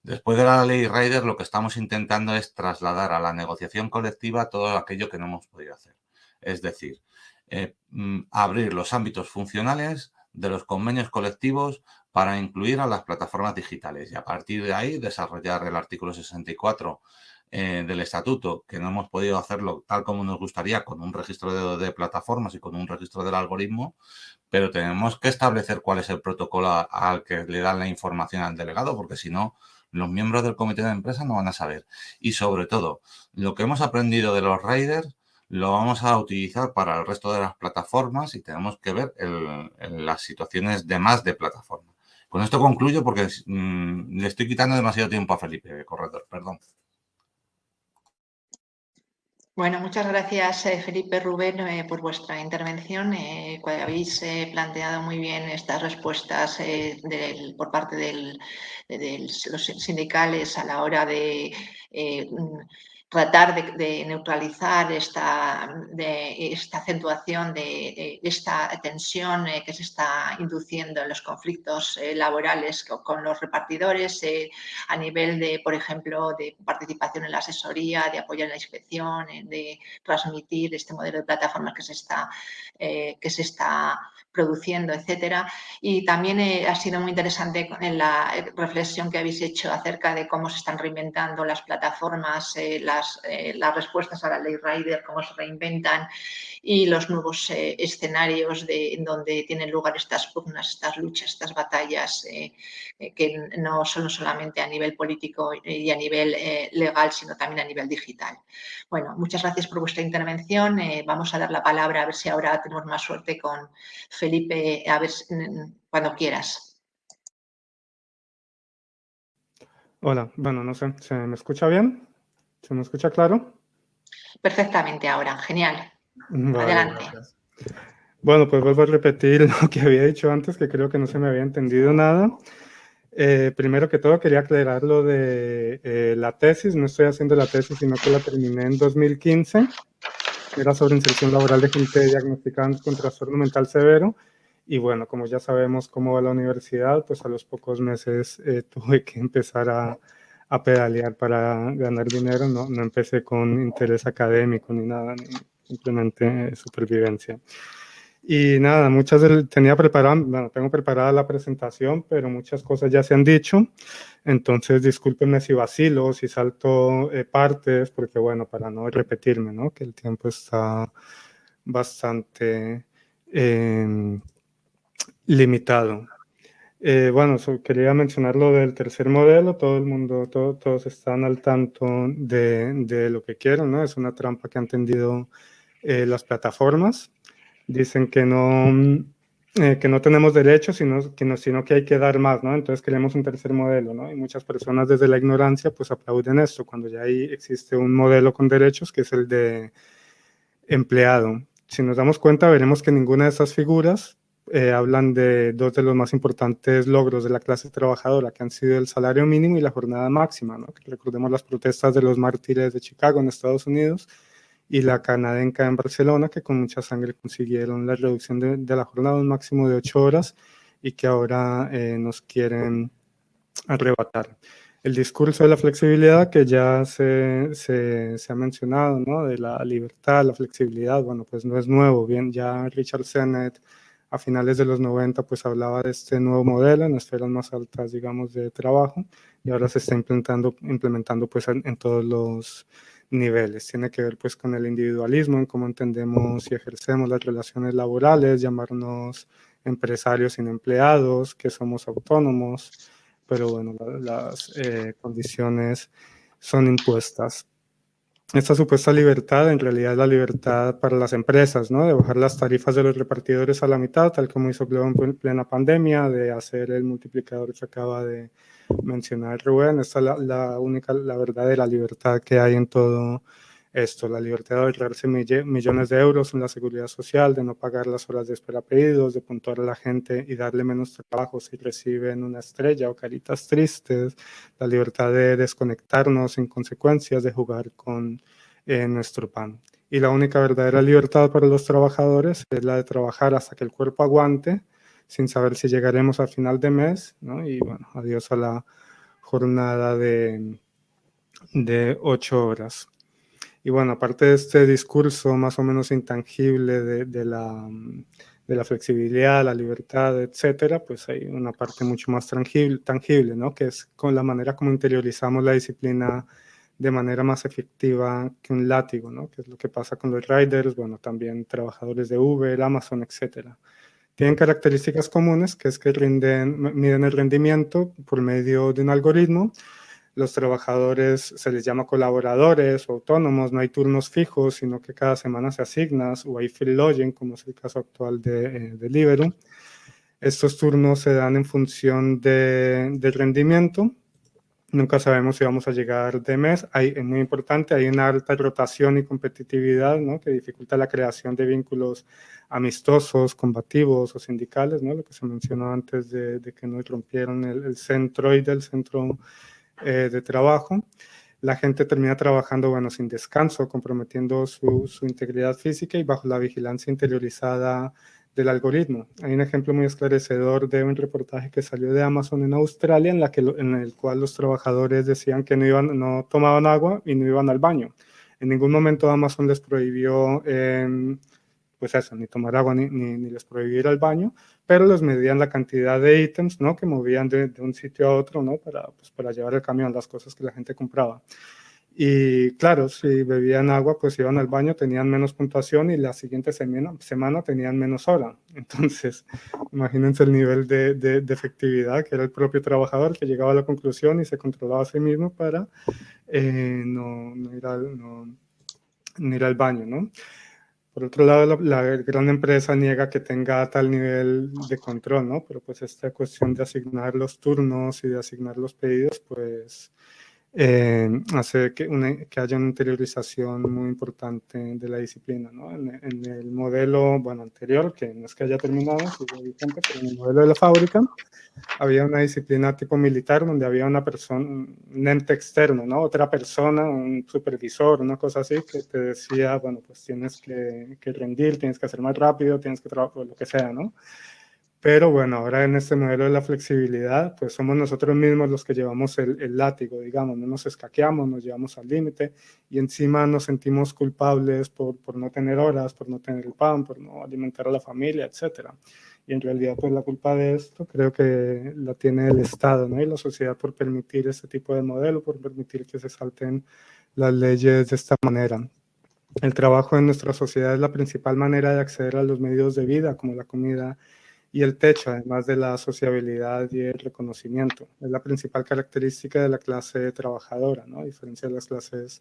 Después de la ley Rider, lo que estamos intentando es trasladar a la negociación colectiva todo aquello que no hemos podido hacer. Es decir, abrir los ámbitos funcionales de los convenios colectivos para incluir a las plataformas digitales y a partir de ahí desarrollar el artículo 64 del estatuto, que no hemos podido hacerlo tal como nos gustaría con un registro de plataformas y con un registro del algoritmo, pero tenemos que establecer cuál es el protocolo al que le dan la información al delegado, porque si no, los miembros del comité de empresa no van a saber. Y sobre todo, lo que hemos aprendido de los riders lo vamos a utilizar para el resto de las plataformas y tenemos que ver las situaciones de más de plataforma. Con esto concluyo porque le estoy quitando demasiado tiempo a Felipe Corredor, perdón. Bueno, muchas gracias Felipe, Rubén, por vuestra intervención. Habéis planteado muy bien estas respuestas por parte de los sindicales a la hora de tratar de neutralizar esta acentuación de esta tensión que se está induciendo en los conflictos laborales con los repartidores a nivel de, por ejemplo, de participación en la asesoría, de apoyar en la inspección, de transmitir este modelo de plataformas que se está produciendo, etcétera. Y también ha sido muy interesante en la reflexión que habéis hecho acerca de cómo se están reinventando las plataformas, las respuestas a la ley Rider, cómo se reinventan y los nuevos escenarios en donde tienen lugar estas pugnas, estas luchas, estas batallas que no son solamente a nivel político y a nivel legal, sino también a nivel digital. Bueno, muchas gracias por vuestra intervención. Vamos a dar la palabra, a ver si ahora tenemos más suerte con Felipe, a ver cuando quieras. Hola, bueno, no sé, ¿se me escucha bien? ¿Se me escucha claro? Perfectamente ahora, genial. Vale, Adelante. gracias. Bueno, pues vuelvo a repetir lo que había dicho antes, que creo que no se me había entendido nada. Primero que todo, quería aclarar lo de la tesis. No estoy haciendo la tesis, sino que la terminé en 2015. Era sobre inserción laboral de gente diagnosticada con trastorno mental severo. Y bueno, como ya sabemos cómo va la universidad, pues a los pocos meses tuve que empezar a pedalear para ganar dinero. No empecé con interés académico ni nada, simplemente supervivencia. Y nada, tengo preparada la presentación, pero muchas cosas ya se han dicho. Entonces, discúlpenme si vacilo, si salto partes, porque bueno, para no repetirme, ¿no? Que el tiempo está bastante limitado. Bueno, quería mencionar lo del tercer modelo. Todo el mundo, todos están al tanto de lo que quieren, ¿no? Es una trampa que han tendido las plataformas. Dicen que no tenemos derechos, sino que hay que dar más, ¿no? Entonces queremos un tercer modelo, ¿no? Y muchas personas desde la ignorancia pues aplauden esto, cuando ya ahí existe un modelo con derechos que es el de empleado. Si nos damos cuenta, veremos que ninguna de esas figuras hablan de dos de los más importantes logros de la clase trabajadora, que han sido el salario mínimo y la jornada máxima, ¿no? Recordemos las protestas de los mártires de Chicago en Estados Unidos, y la canadenca en Barcelona, que con mucha sangre consiguieron la reducción de la jornada a un máximo de 8 horas y que ahora nos quieren arrebatar. El discurso de la flexibilidad que ya se ha mencionado, ¿no? De la libertad, la flexibilidad, bueno, pues no es nuevo. Bien, ya Richard Sennett a finales de los 90 pues hablaba de este nuevo modelo en esferas más altas, digamos, de trabajo, y ahora se está implementando pues en todos los niveles. Tiene que ver pues con el individualismo, en cómo entendemos y ejercemos las relaciones laborales, llamarnos empresarios sin empleados, que somos autónomos, pero bueno, las condiciones son impuestas. Esta supuesta libertad en realidad es la libertad para las empresas, ¿no? De bajar las tarifas de los repartidores a la mitad, tal como hizo Globo en plena pandemia, de hacer el multiplicador que acaba de mencionar Rubén. Esta es la verdadera libertad que hay en todo esto, la libertad de ahorrarse millones de euros en la seguridad social, de no pagar las horas de espera pedidos, de puntuar a la gente y darle menos trabajo si reciben una estrella o caritas tristes, la libertad de desconectarnos sin consecuencias, de jugar con nuestro pan. Y la única verdadera libertad para los trabajadores es la de trabajar hasta que el cuerpo aguante, sin saber si llegaremos al final de mes, ¿no? Y bueno, adiós a la jornada de 8 horas. Y bueno, aparte de este discurso más o menos intangible de la flexibilidad, la libertad, etcétera, pues hay una parte mucho más tangible, ¿no? Que es con la manera como interiorizamos la disciplina de manera más efectiva que un látigo, ¿no? Que es lo que pasa con los riders, bueno, también trabajadores de Uber, Amazon, etcétera. Tienen características comunes, que es que miden el rendimiento por medio de un algoritmo. Los trabajadores se les llama colaboradores o autónomos, no hay turnos fijos, sino que cada semana se asignas, o hay free lodging, como es el caso actual de Deliveroo. Estos turnos se dan en función de rendimiento. Nunca sabemos si vamos a llegar de mes. Es muy importante, hay una alta rotación y competitividad, ¿no? Que dificulta la creación de vínculos amistosos, combativos o sindicales, ¿no? Lo que se mencionó antes de que nos rompieron el centroide, el centro de trabajo. La gente termina trabajando, bueno, sin descanso, comprometiendo su integridad física y bajo la vigilancia interiorizada del algoritmo. Hay un ejemplo muy esclarecedor de un reportaje que salió de Amazon en Australia, en el cual los trabajadores decían que no tomaban agua y no iban al baño. En ningún momento Amazon les prohibió pues eso, ni tomar agua ni les prohibir ir al baño, pero les medían la cantidad de ítems, ¿no? Que movían de un sitio a otro, ¿no? Para llevar el camión, las cosas que la gente compraba. Y claro, si bebían agua, pues iban al baño, tenían menos puntuación y la siguiente semana tenían menos hora. Entonces, imagínense el nivel de efectividad, que era el propio trabajador que llegaba a la conclusión y se controlaba a sí mismo para no ir al baño, ¿no? Por otro lado, la gran empresa niega que tenga tal nivel de control, ¿no? Pero pues esta cuestión de asignar los turnos y de asignar los pedidos, pues hace que haya una interiorización muy importante de la disciplina, ¿no? En el modelo, bueno, anterior, que no es que haya terminado, sigue vigente, pero en el modelo de la fábrica, había una disciplina tipo militar donde había una persona, un ente externo, ¿no? Otra persona, un supervisor, una cosa así, que te decía, bueno, pues tienes que rendir, tienes que hacer más rápido, tienes que trabajar, lo que sea, ¿no? Pero bueno, ahora en este modelo de la flexibilidad, pues somos nosotros mismos los que llevamos el látigo, digamos, no nos escaqueamos, nos llevamos al límite y encima nos sentimos culpables por no tener horas, por no tener el pan, por no alimentar a la familia, etcétera. Y en realidad, pues la culpa de esto creo que la tiene el Estado, ¿no? Y la sociedad por permitir este tipo de modelo, por permitir que se salten las leyes de esta manera. El trabajo en nuestra sociedad es la principal manera de acceder a los medios de vida, como la comida y el techo, además de la sociabilidad y el reconocimiento. Es la principal característica de la clase trabajadora, ¿no? A diferencia de las clases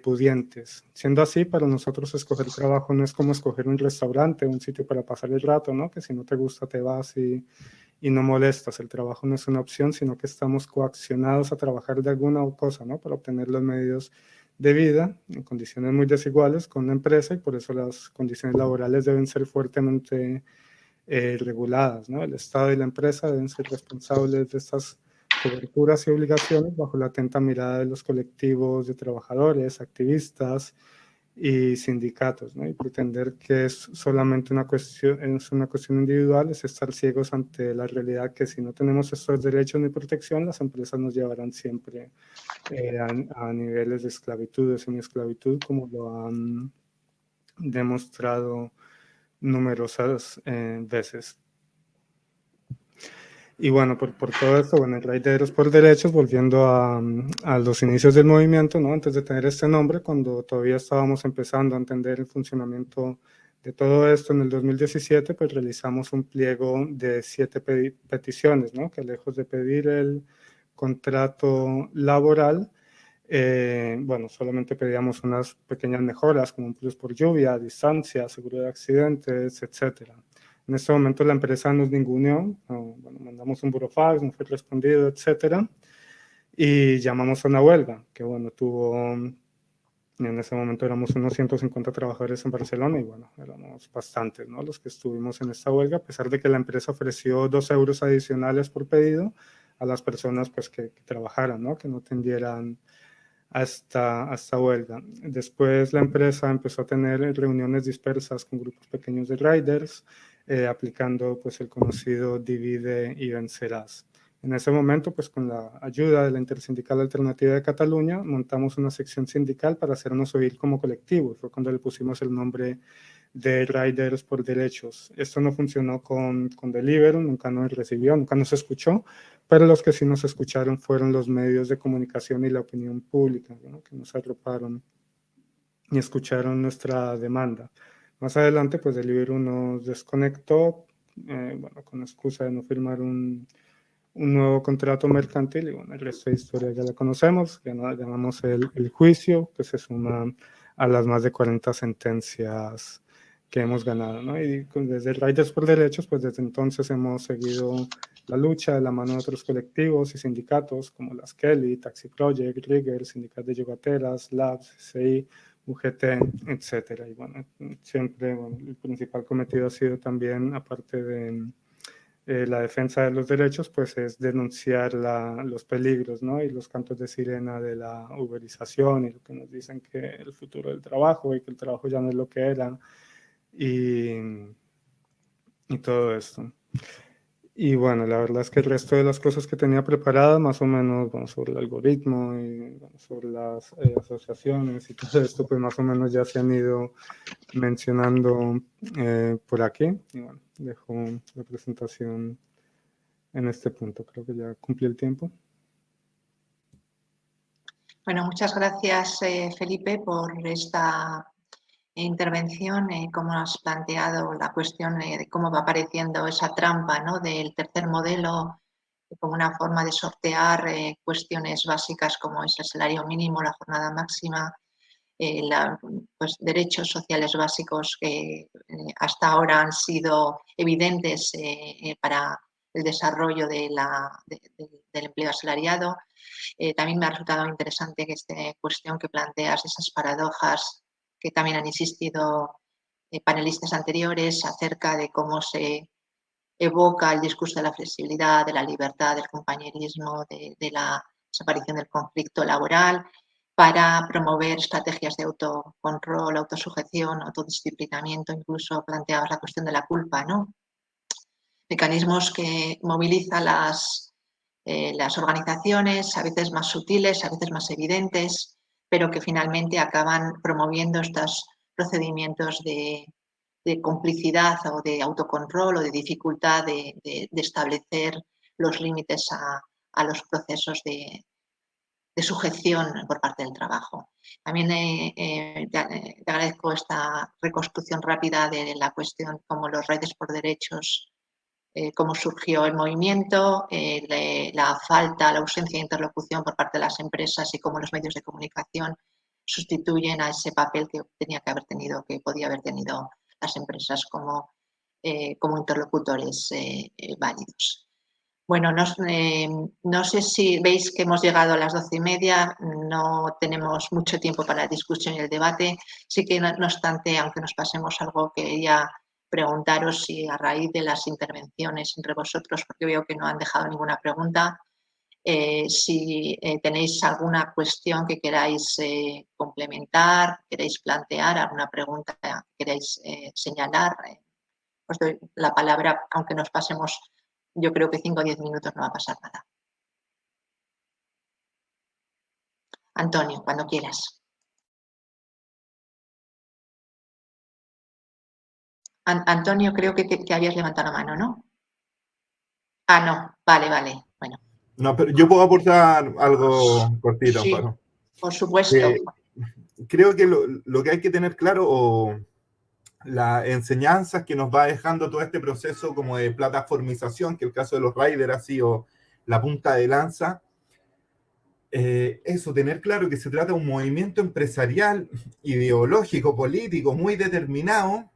pudientes. Siendo así, para nosotros escoger trabajo no es como escoger un restaurante, un sitio para pasar el rato, ¿no? Que si no te gusta te vas y no molestas. El trabajo no es una opción, sino que estamos coaccionados a trabajar de alguna cosa, ¿no? Para obtener los medios de vida en condiciones muy desiguales con una empresa y por eso las condiciones laborales deben ser fuertemente reguladas, ¿no? El Estado y la empresa deben ser responsables de estas coberturas y obligaciones bajo la atenta mirada de los colectivos de trabajadores, activistas y sindicatos, ¿no? Y pretender que es solamente una cuestión individual es estar ciegos ante la realidad que si no tenemos estos derechos ni protección, las empresas nos llevarán siempre a niveles de esclavitud, de semiesclavitud, como lo han demostrado numerosas veces. Y bueno, por todo esto, bueno, el Riders por Derechos, volviendo a los inicios del movimiento, ¿no? Antes de tener este nombre, cuando todavía estábamos empezando a entender el funcionamiento de todo esto, en el 2017, pues realizamos un pliego de 7 peticiones, ¿no? Que lejos de pedir el contrato laboral, bueno, solamente pedíamos unas pequeñas mejoras, como un plus por lluvia, distancia, seguro de accidentes, etcétera. En este momento la empresa nos ninguneó, bueno, mandamos un burofax, no fue respondido, etcétera, y llamamos a una huelga, que bueno, en ese momento éramos unos 150 trabajadores en Barcelona y bueno, éramos bastantes, ¿no? Los que estuvimos en esta huelga, a pesar de que la empresa ofreció 2 euros adicionales por pedido a las personas pues, que trabajaran, ¿no? Que no tendieran a esta huelga. Después la empresa empezó a tener reuniones dispersas con grupos pequeños de riders, aplicando pues el conocido divide y vencerás. En ese momento, pues con la ayuda de la Intersindical Alternativa de Cataluña, montamos una sección sindical para hacernos oír como colectivo. Fue cuando le pusimos el nombre de Riders por Derechos. Esto no funcionó con Deliveroo, nunca nos recibió, nunca nos escuchó, pero los que sí nos escucharon fueron los medios de comunicación y la opinión pública, ¿no?, que nos arroparon y escucharon nuestra demanda. Más adelante, pues Deliveroo nos desconectó, bueno, con la excusa de no firmar un nuevo contrato mercantil, y bueno, el resto de historia ya la conocemos. Ganamos el juicio, que se suma a las más de 40 sentencias que hemos ganado, ¿no? Y desde Riders por Derechos, pues desde entonces hemos seguido la lucha de la mano de otros colectivos y sindicatos como las Kelly, Taxi Project, Rigger, Sindicato de Yogateras, Labs, CI, UGT, etcétera. Y bueno, siempre, bueno, el principal cometido ha sido también, aparte de la defensa de los derechos, pues es denunciar los peligros, ¿no?, y los cantos de sirena de la uberización, y lo que nos dicen que el futuro del trabajo y que el trabajo ya no es lo que era, y todo esto. Y bueno, la verdad es que el resto de las cosas que tenía preparadas, más o menos, bueno, sobre el algoritmo y bueno, sobre las asociaciones y todo esto, pues más o menos ya se han ido mencionando por aquí. Y bueno, dejo la presentación en este punto. Creo que ya cumplí el tiempo. Bueno, muchas gracias, Felipe, por esta intervención, cómo has planteado la cuestión de cómo va apareciendo esa trampa, ¿no?, del tercer modelo como una forma de sortear cuestiones básicas como es el salario mínimo, la jornada máxima, pues, derechos sociales básicos que hasta ahora han sido evidentes para el desarrollo del empleo asalariado. También me ha resultado interesante que esta cuestión que planteas, esas paradojas que también han existido panelistas anteriores acerca de cómo se evoca el discurso de la flexibilidad, de la libertad, del compañerismo, de la desaparición del conflicto laboral, para promover estrategias de autocontrol, autosujeción, autodisciplinamiento. Incluso planteabas la cuestión de la culpa, ¿no? Mecanismos que movilizan las organizaciones, a veces más sutiles, a veces más evidentes, pero que finalmente acaban promoviendo estos procedimientos de complicidad o de autocontrol o de dificultad de establecer los límites a los procesos de sujeción por parte del trabajo. También te agradezco esta reconstrucción rápida de la cuestión como los Riders por Derechos, cómo surgió el movimiento, la falta, la ausencia de interlocución por parte de las empresas y cómo los medios de comunicación sustituyen a ese papel que tenía que haber tenido, que podía haber tenido las empresas como interlocutores válidos. Bueno, no sé si veis que hemos llegado a las 12:30, no tenemos mucho tiempo para la discusión y el debate. Sí que, no obstante, aunque nos pasemos algo, quería preguntaros si a raíz de las intervenciones entre vosotros, porque veo que no han dejado ninguna pregunta, si tenéis alguna cuestión que queráis complementar, queréis plantear, alguna pregunta que queráis señalar. Os doy la palabra, aunque nos pasemos, yo creo que 5 o 10 minutos no va a pasar nada. Antonio, cuando quieras. Antonio, creo que habías levantado la mano, ¿no? Ah, no, vale, bueno. No, pero yo puedo aportar algo cortito, Sí, Amparo. por supuesto. Creo que lo que hay que tener claro, o las enseñanzas que nos va dejando todo este proceso como de plataformización, que el caso de los riders ha sido la punta de lanza, eso, tener claro que se trata de un movimiento empresarial, ideológico, político, muy determinado,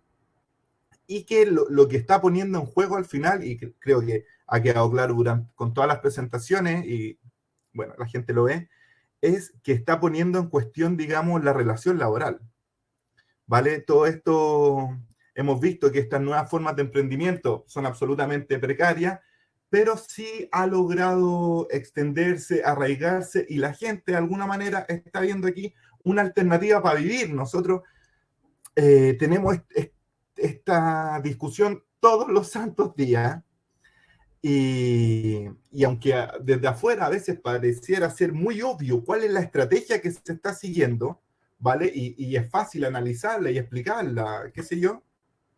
y que lo que está poniendo en juego al final, y creo que ha quedado claro con todas las presentaciones, y bueno, la gente lo ve, es que está poniendo en cuestión, digamos, la relación laboral. ¿Vale? Todo esto, hemos visto que estas nuevas formas de emprendimiento son absolutamente precarias, pero sí ha logrado extenderse, arraigarse, y la gente de alguna manera está viendo aquí una alternativa para vivir. Nosotros tenemos esta discusión todos los santos días, Y aunque desde afuera a veces pareciera ser muy obvio cuál es la estrategia que se está siguiendo, ¿vale? Y es fácil analizarla y explicarla, qué sé yo,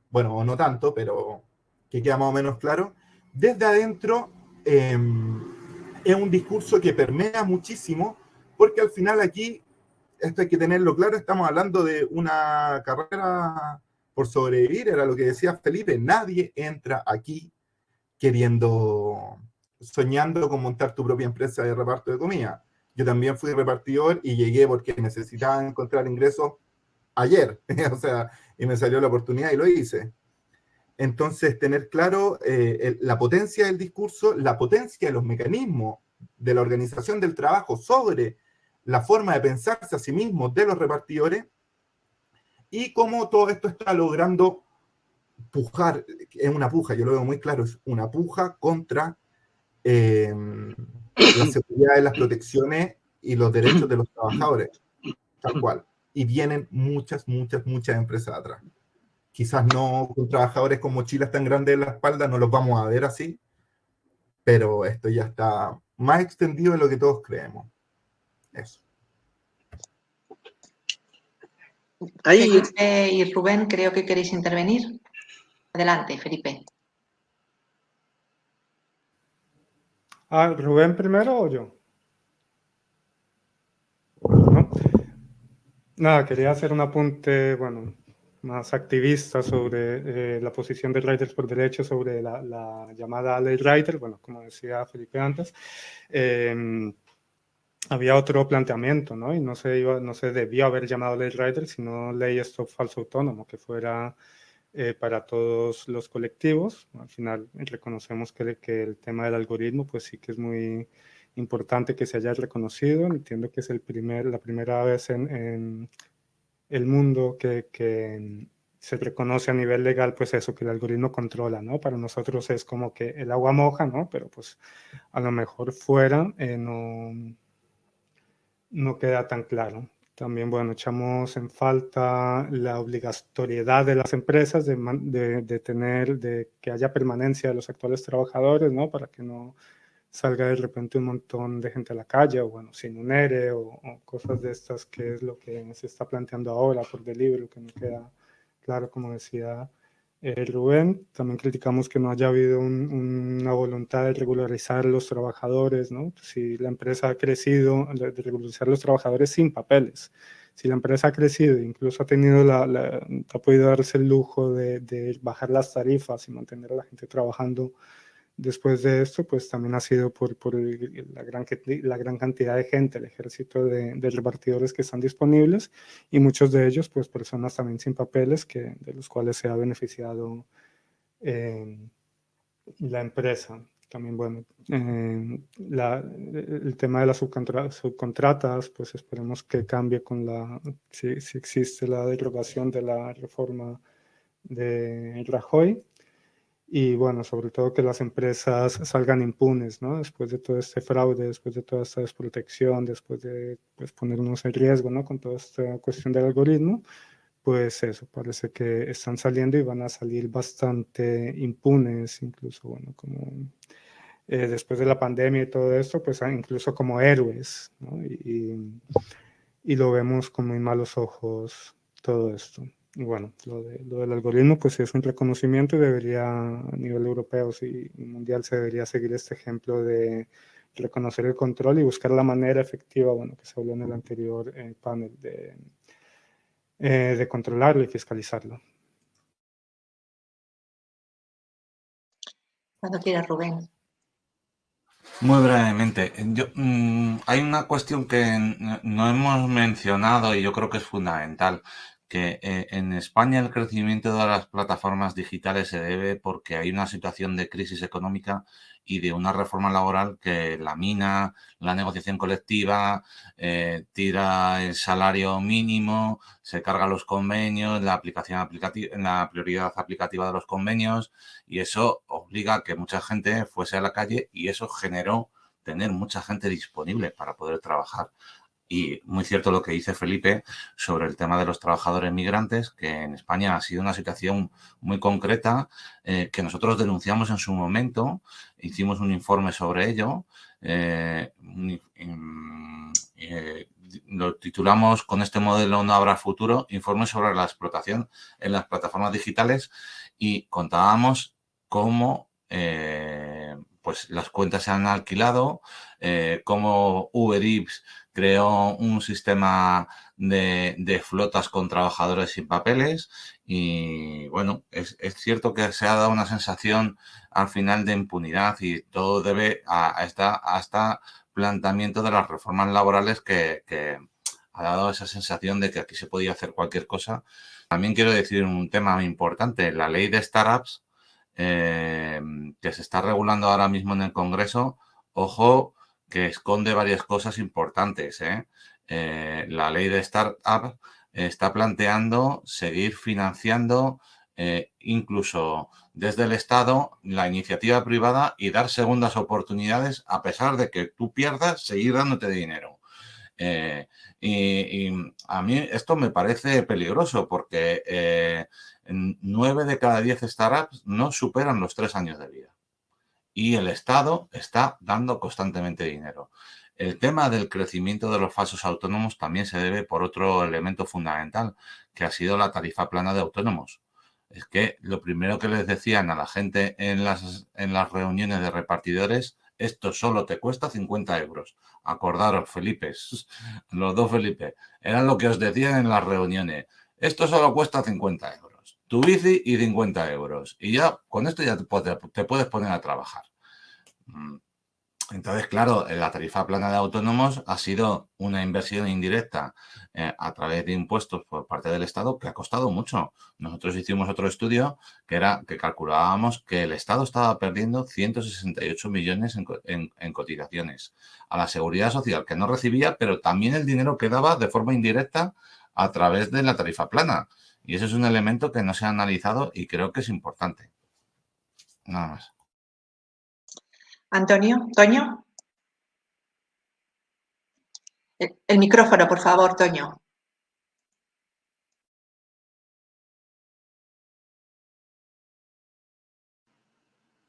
bueno, no tanto, pero que queda más o menos claro, desde adentro es un discurso que permea muchísimo, porque al final aquí, esto hay que tenerlo claro, estamos hablando de una carrera por sobrevivir, era lo que decía Felipe, nadie entra aquí queriendo, soñando con montar tu propia empresa de reparto de comida. Yo también fui repartidor y llegué porque necesitaba encontrar ingresos ayer, o sea, y me salió la oportunidad y lo hice. Entonces, tener claro la potencia del discurso, la potencia de los mecanismos de la organización del trabajo sobre la forma de pensarse a sí mismos de los repartidores y cómo todo esto está logrando pujar, es una puja, yo lo veo muy claro, es una puja contra la seguridad de las protecciones y los derechos de los trabajadores, tal cual. Y vienen muchas empresas atrás. Quizás no con trabajadores con mochilas tan grandes en la espalda, no los vamos a ver así, pero esto ya está más extendido de lo que todos creemos. Eso. Felipe y Rubén, creo que queréis intervenir. Adelante, Felipe. ¿Rubén primero o yo? ¿No? Nada, quería hacer un apunte, bueno, más activista sobre la posición de Riders por Derecho sobre la llamada Ley Rider. Bueno, como decía Felipe antes, había otro planteamiento, ¿no? Y no se debió haber llamado Ley Rider, sino Ley Stop Falso Autónomo, que fuera para todos los colectivos. Al final reconocemos que el tema del algoritmo, pues sí que es muy importante que se haya reconocido. Entiendo que es la primera vez en el mundo que se reconoce a nivel legal, pues eso, que el algoritmo controla, ¿no? Para nosotros es como que el agua moja, ¿no? Pero pues a lo mejor fuera no queda tan claro. También, bueno, echamos en falta la obligatoriedad de las empresas de que haya permanencia de los actuales trabajadores, ¿no? Para que no salga de repente un montón de gente a la calle, o bueno, sin un ERE, o cosas de estas, que es lo que se está planteando ahora por delibero, que no queda claro, como decía Rubén. También criticamos que no haya habido una voluntad de regularizar los trabajadores, ¿no? Si la empresa ha crecido, de regularizar los trabajadores sin papeles. Si la empresa ha crecido, incluso ha tenido ha podido darse el lujo de bajar las tarifas y mantener a la gente trabajando después de esto, pues también ha sido por la gran cantidad de gente, el ejército de repartidores que están disponibles, y muchos de ellos, pues personas también sin papeles, de los cuales se ha beneficiado la empresa. También, bueno, el tema de las subcontratas, pues esperemos que cambie si existe la derogación de la reforma de Rajoy. Y bueno, sobre todo que las empresas salgan impunes, ¿no? Después de todo este fraude, después de toda esta desprotección, después de pues, ponernos en riesgo, ¿no? Con toda esta cuestión del algoritmo, pues eso, parece que están saliendo y van a salir bastante impunes, incluso, bueno, como después de la pandemia y todo esto, pues incluso como héroes, ¿no? Y lo vemos con muy malos ojos todo esto. Y bueno, lo del algoritmo pues es un reconocimiento y debería, a nivel europeo y mundial, se debería seguir este ejemplo de reconocer el control y buscar la manera efectiva, bueno, que se habló en el anterior panel, de controlarlo y fiscalizarlo. Cuando quieras, Rubén. Muy brevemente, hay una cuestión que no hemos mencionado y yo creo que es fundamental, que en España el crecimiento de las plataformas digitales se debe porque hay una situación de crisis económica y de una reforma laboral que lamina la negociación colectiva, tira el salario mínimo, se carga los convenios, la prioridad aplicativa de los convenios, y eso obliga a que mucha gente fuese a la calle y eso generó tener mucha gente disponible para poder trabajar. Y muy cierto lo que dice Felipe sobre el tema de los trabajadores migrantes, que en España ha sido una situación muy concreta, que nosotros denunciamos en su momento, hicimos un informe sobre ello, lo titulamos "Con este modelo no habrá futuro", informe sobre la explotación en las plataformas digitales, y contábamos cómo pues las cuentas se han alquilado, cómo Uber Eats creó un sistema de flotas con trabajadores sin papeles y, bueno, es cierto que se ha dado una sensación al final de impunidad y todo debe a este planteamiento de las reformas laborales que ha dado esa sensación de que aquí se podía hacer cualquier cosa. También quiero decir un tema muy importante, la ley de startups que se está regulando ahora mismo en el Congreso, ojo, que esconde varias cosas importantes. La ley de startups está planteando seguir financiando incluso desde el Estado la iniciativa privada y dar segundas oportunidades a pesar de que tú pierdas, seguir dándote dinero. Y a mí esto me parece peligroso porque 9 de cada 10 startups no superan los 3 años de vida. Y el Estado está dando constantemente dinero. El tema del crecimiento de los falsos autónomos también se debe por otro elemento fundamental, que ha sido la tarifa plana de autónomos. Es que lo primero que les decían a la gente en las reuniones de repartidores, esto solo te cuesta 50 euros. Acordaros, Felipe, los dos Felipe, eran lo que os decían en las reuniones. Esto solo cuesta 50 euros. Tu bici y 50 euros. Y ya con esto ya te puedes poner a trabajar. Entonces, claro, la tarifa plana de autónomos ha sido una inversión indirecta a través de impuestos por parte del Estado que ha costado mucho. Nosotros hicimos otro estudio que calculábamos que el Estado estaba perdiendo 168 millones en cotizaciones a la Seguridad Social, que no recibía, pero también el dinero que daba de forma indirecta a través de la tarifa plana. Y ese es un elemento que no se ha analizado y creo que es importante. Nada más. Antonio, Toño. El micrófono, por favor, Toño.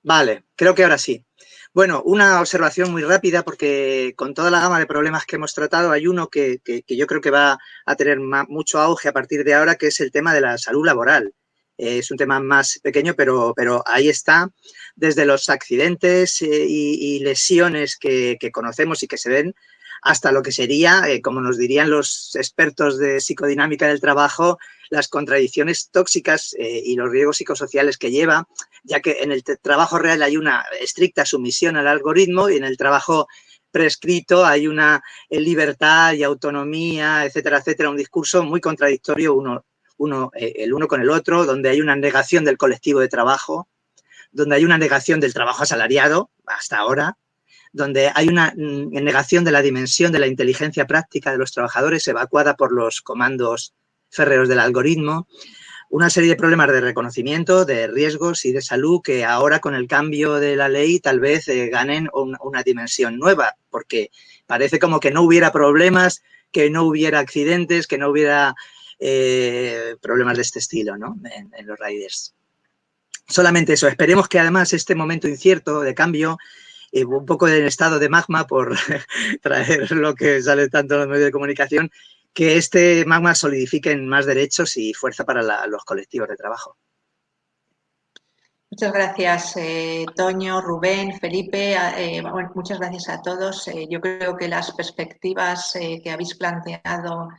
Vale, creo que ahora sí. Bueno, una observación muy rápida porque con toda la gama de problemas que hemos tratado hay uno que yo creo que va a tener mucho auge a partir de ahora, que es el tema de la salud laboral. Es un tema más pequeño, pero ahí está, desde los accidentes y lesiones que conocemos y que se ven, hasta lo que sería, como nos dirían los expertos de psicodinámica del trabajo, las contradicciones tóxicas y los riesgos psicosociales que lleva, ya que en el trabajo real hay una estricta sumisión al algoritmo y en el trabajo prescrito hay una libertad y autonomía, etcétera, etcétera, un discurso muy contradictorio el uno con el otro, donde hay una negación del colectivo de trabajo, donde hay una negación del trabajo asalariado, hasta ahora, donde hay una negación de la dimensión de la inteligencia práctica de los trabajadores evacuada por los comandos férreos del algoritmo, una serie de problemas de reconocimiento, de riesgos y de salud que ahora con el cambio de la ley tal vez ganen una dimensión nueva, porque parece como que no hubiera problemas, que no hubiera accidentes, que no hubiera problemas de este estilo, ¿no? En los riders. Solamente eso. Esperemos que además este momento incierto de cambio, un poco del estado de magma, por traer lo que sale tanto en los medios de comunicación, que este magma solidifique en más derechos y fuerza para los colectivos de trabajo. Muchas gracias, Toño, Rubén, Felipe. Bueno, muchas gracias a todos. Yo creo que las perspectivas que habéis planteado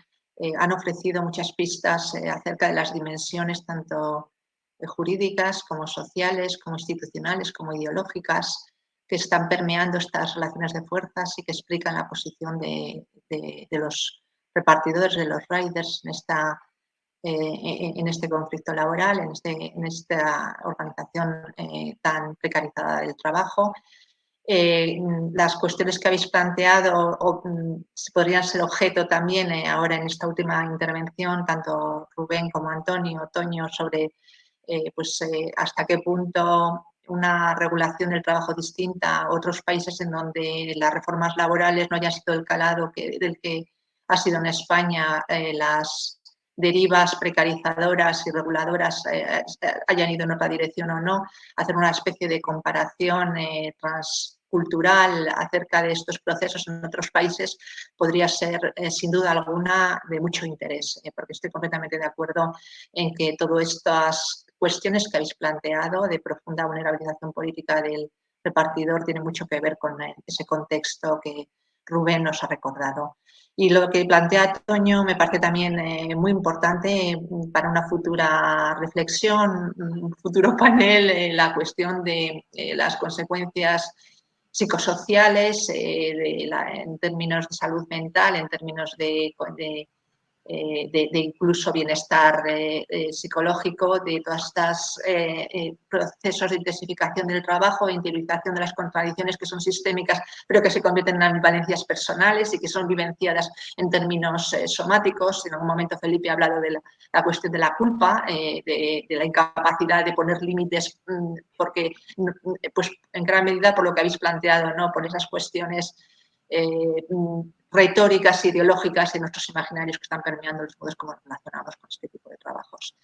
han ofrecido muchas pistas acerca de las dimensiones tanto jurídicas como sociales, como institucionales, como ideológicas, que están permeando estas relaciones de fuerzas y que explican la posición de los repartidores, de los riders en este conflicto laboral, en esta organización tan precarizada del trabajo. Las cuestiones que habéis planteado podrían ser objeto también ahora en esta última intervención, tanto Rubén como Antonio, Toño, sobre hasta qué punto una regulación del trabajo distinta a otros países en donde las reformas laborales no hayan sido del calado del que ha sido en España las derivas precarizadoras y reguladoras hayan ido en otra dirección o no, hacer una especie de comparación transcultural acerca de estos procesos en otros países podría ser, sin duda alguna, de mucho interés, porque estoy completamente de acuerdo en que todas estas cuestiones que habéis planteado de profunda vulnerabilización política del repartidor tienen mucho que ver con ese contexto que Rubén nos ha recordado. Y lo que plantea Toño me parece también muy importante para una futura reflexión, un futuro panel, la cuestión de las consecuencias psicosociales en términos de salud mental, en términos de incluso bienestar psicológico, de todos estos procesos de intensificación del trabajo, interiorización de las contradicciones que son sistémicas, pero que se convierten en ambivalencias personales y que son vivenciadas en términos somáticos. En algún momento Felipe ha hablado de la cuestión de la culpa, de la incapacidad de poner límites, porque, pues, en gran medida por lo que habéis planteado, ¿no? Por esas cuestiones retóricas, ideológicas en nuestros imaginarios que están permeando los modos como nos relacionamos con este tipo de trabajos.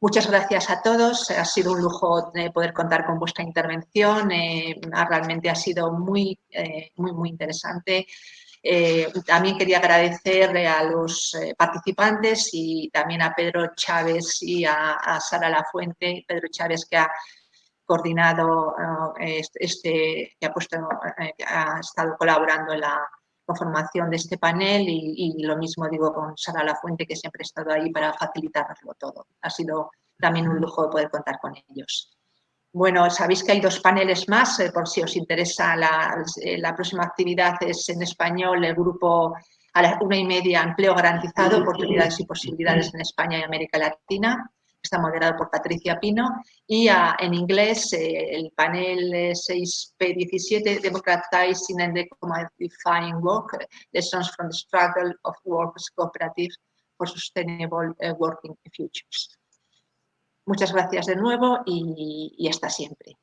Muchas gracias a todos. Ha sido un lujo poder contar con vuestra intervención. Realmente ha sido muy interesante. También quería agradecer a los participantes y también a Pedro Chávez y a Sara Lafuente. Pedro Chávez, que ha coordinado que ha estado colaborando en la conformación de este panel y lo mismo digo con Sara Lafuente, que siempre ha estado ahí para facilitarnoslo todo. Ha sido también un lujo poder contar con ellos. Bueno, sabéis que hay 2 paneles más, por si os interesa. La próxima actividad es en español, el grupo a las 1:30, Empleo Garantizado, Oportunidades y Posibilidades en España y América Latina. Está moderado por Patricia Pino, y en inglés el panel 6P17, Democratizing and Decommodifying Work, Lessons from the Struggle of Workers Cooperative for Sustainable Working Futures. Muchas gracias de nuevo y hasta siempre.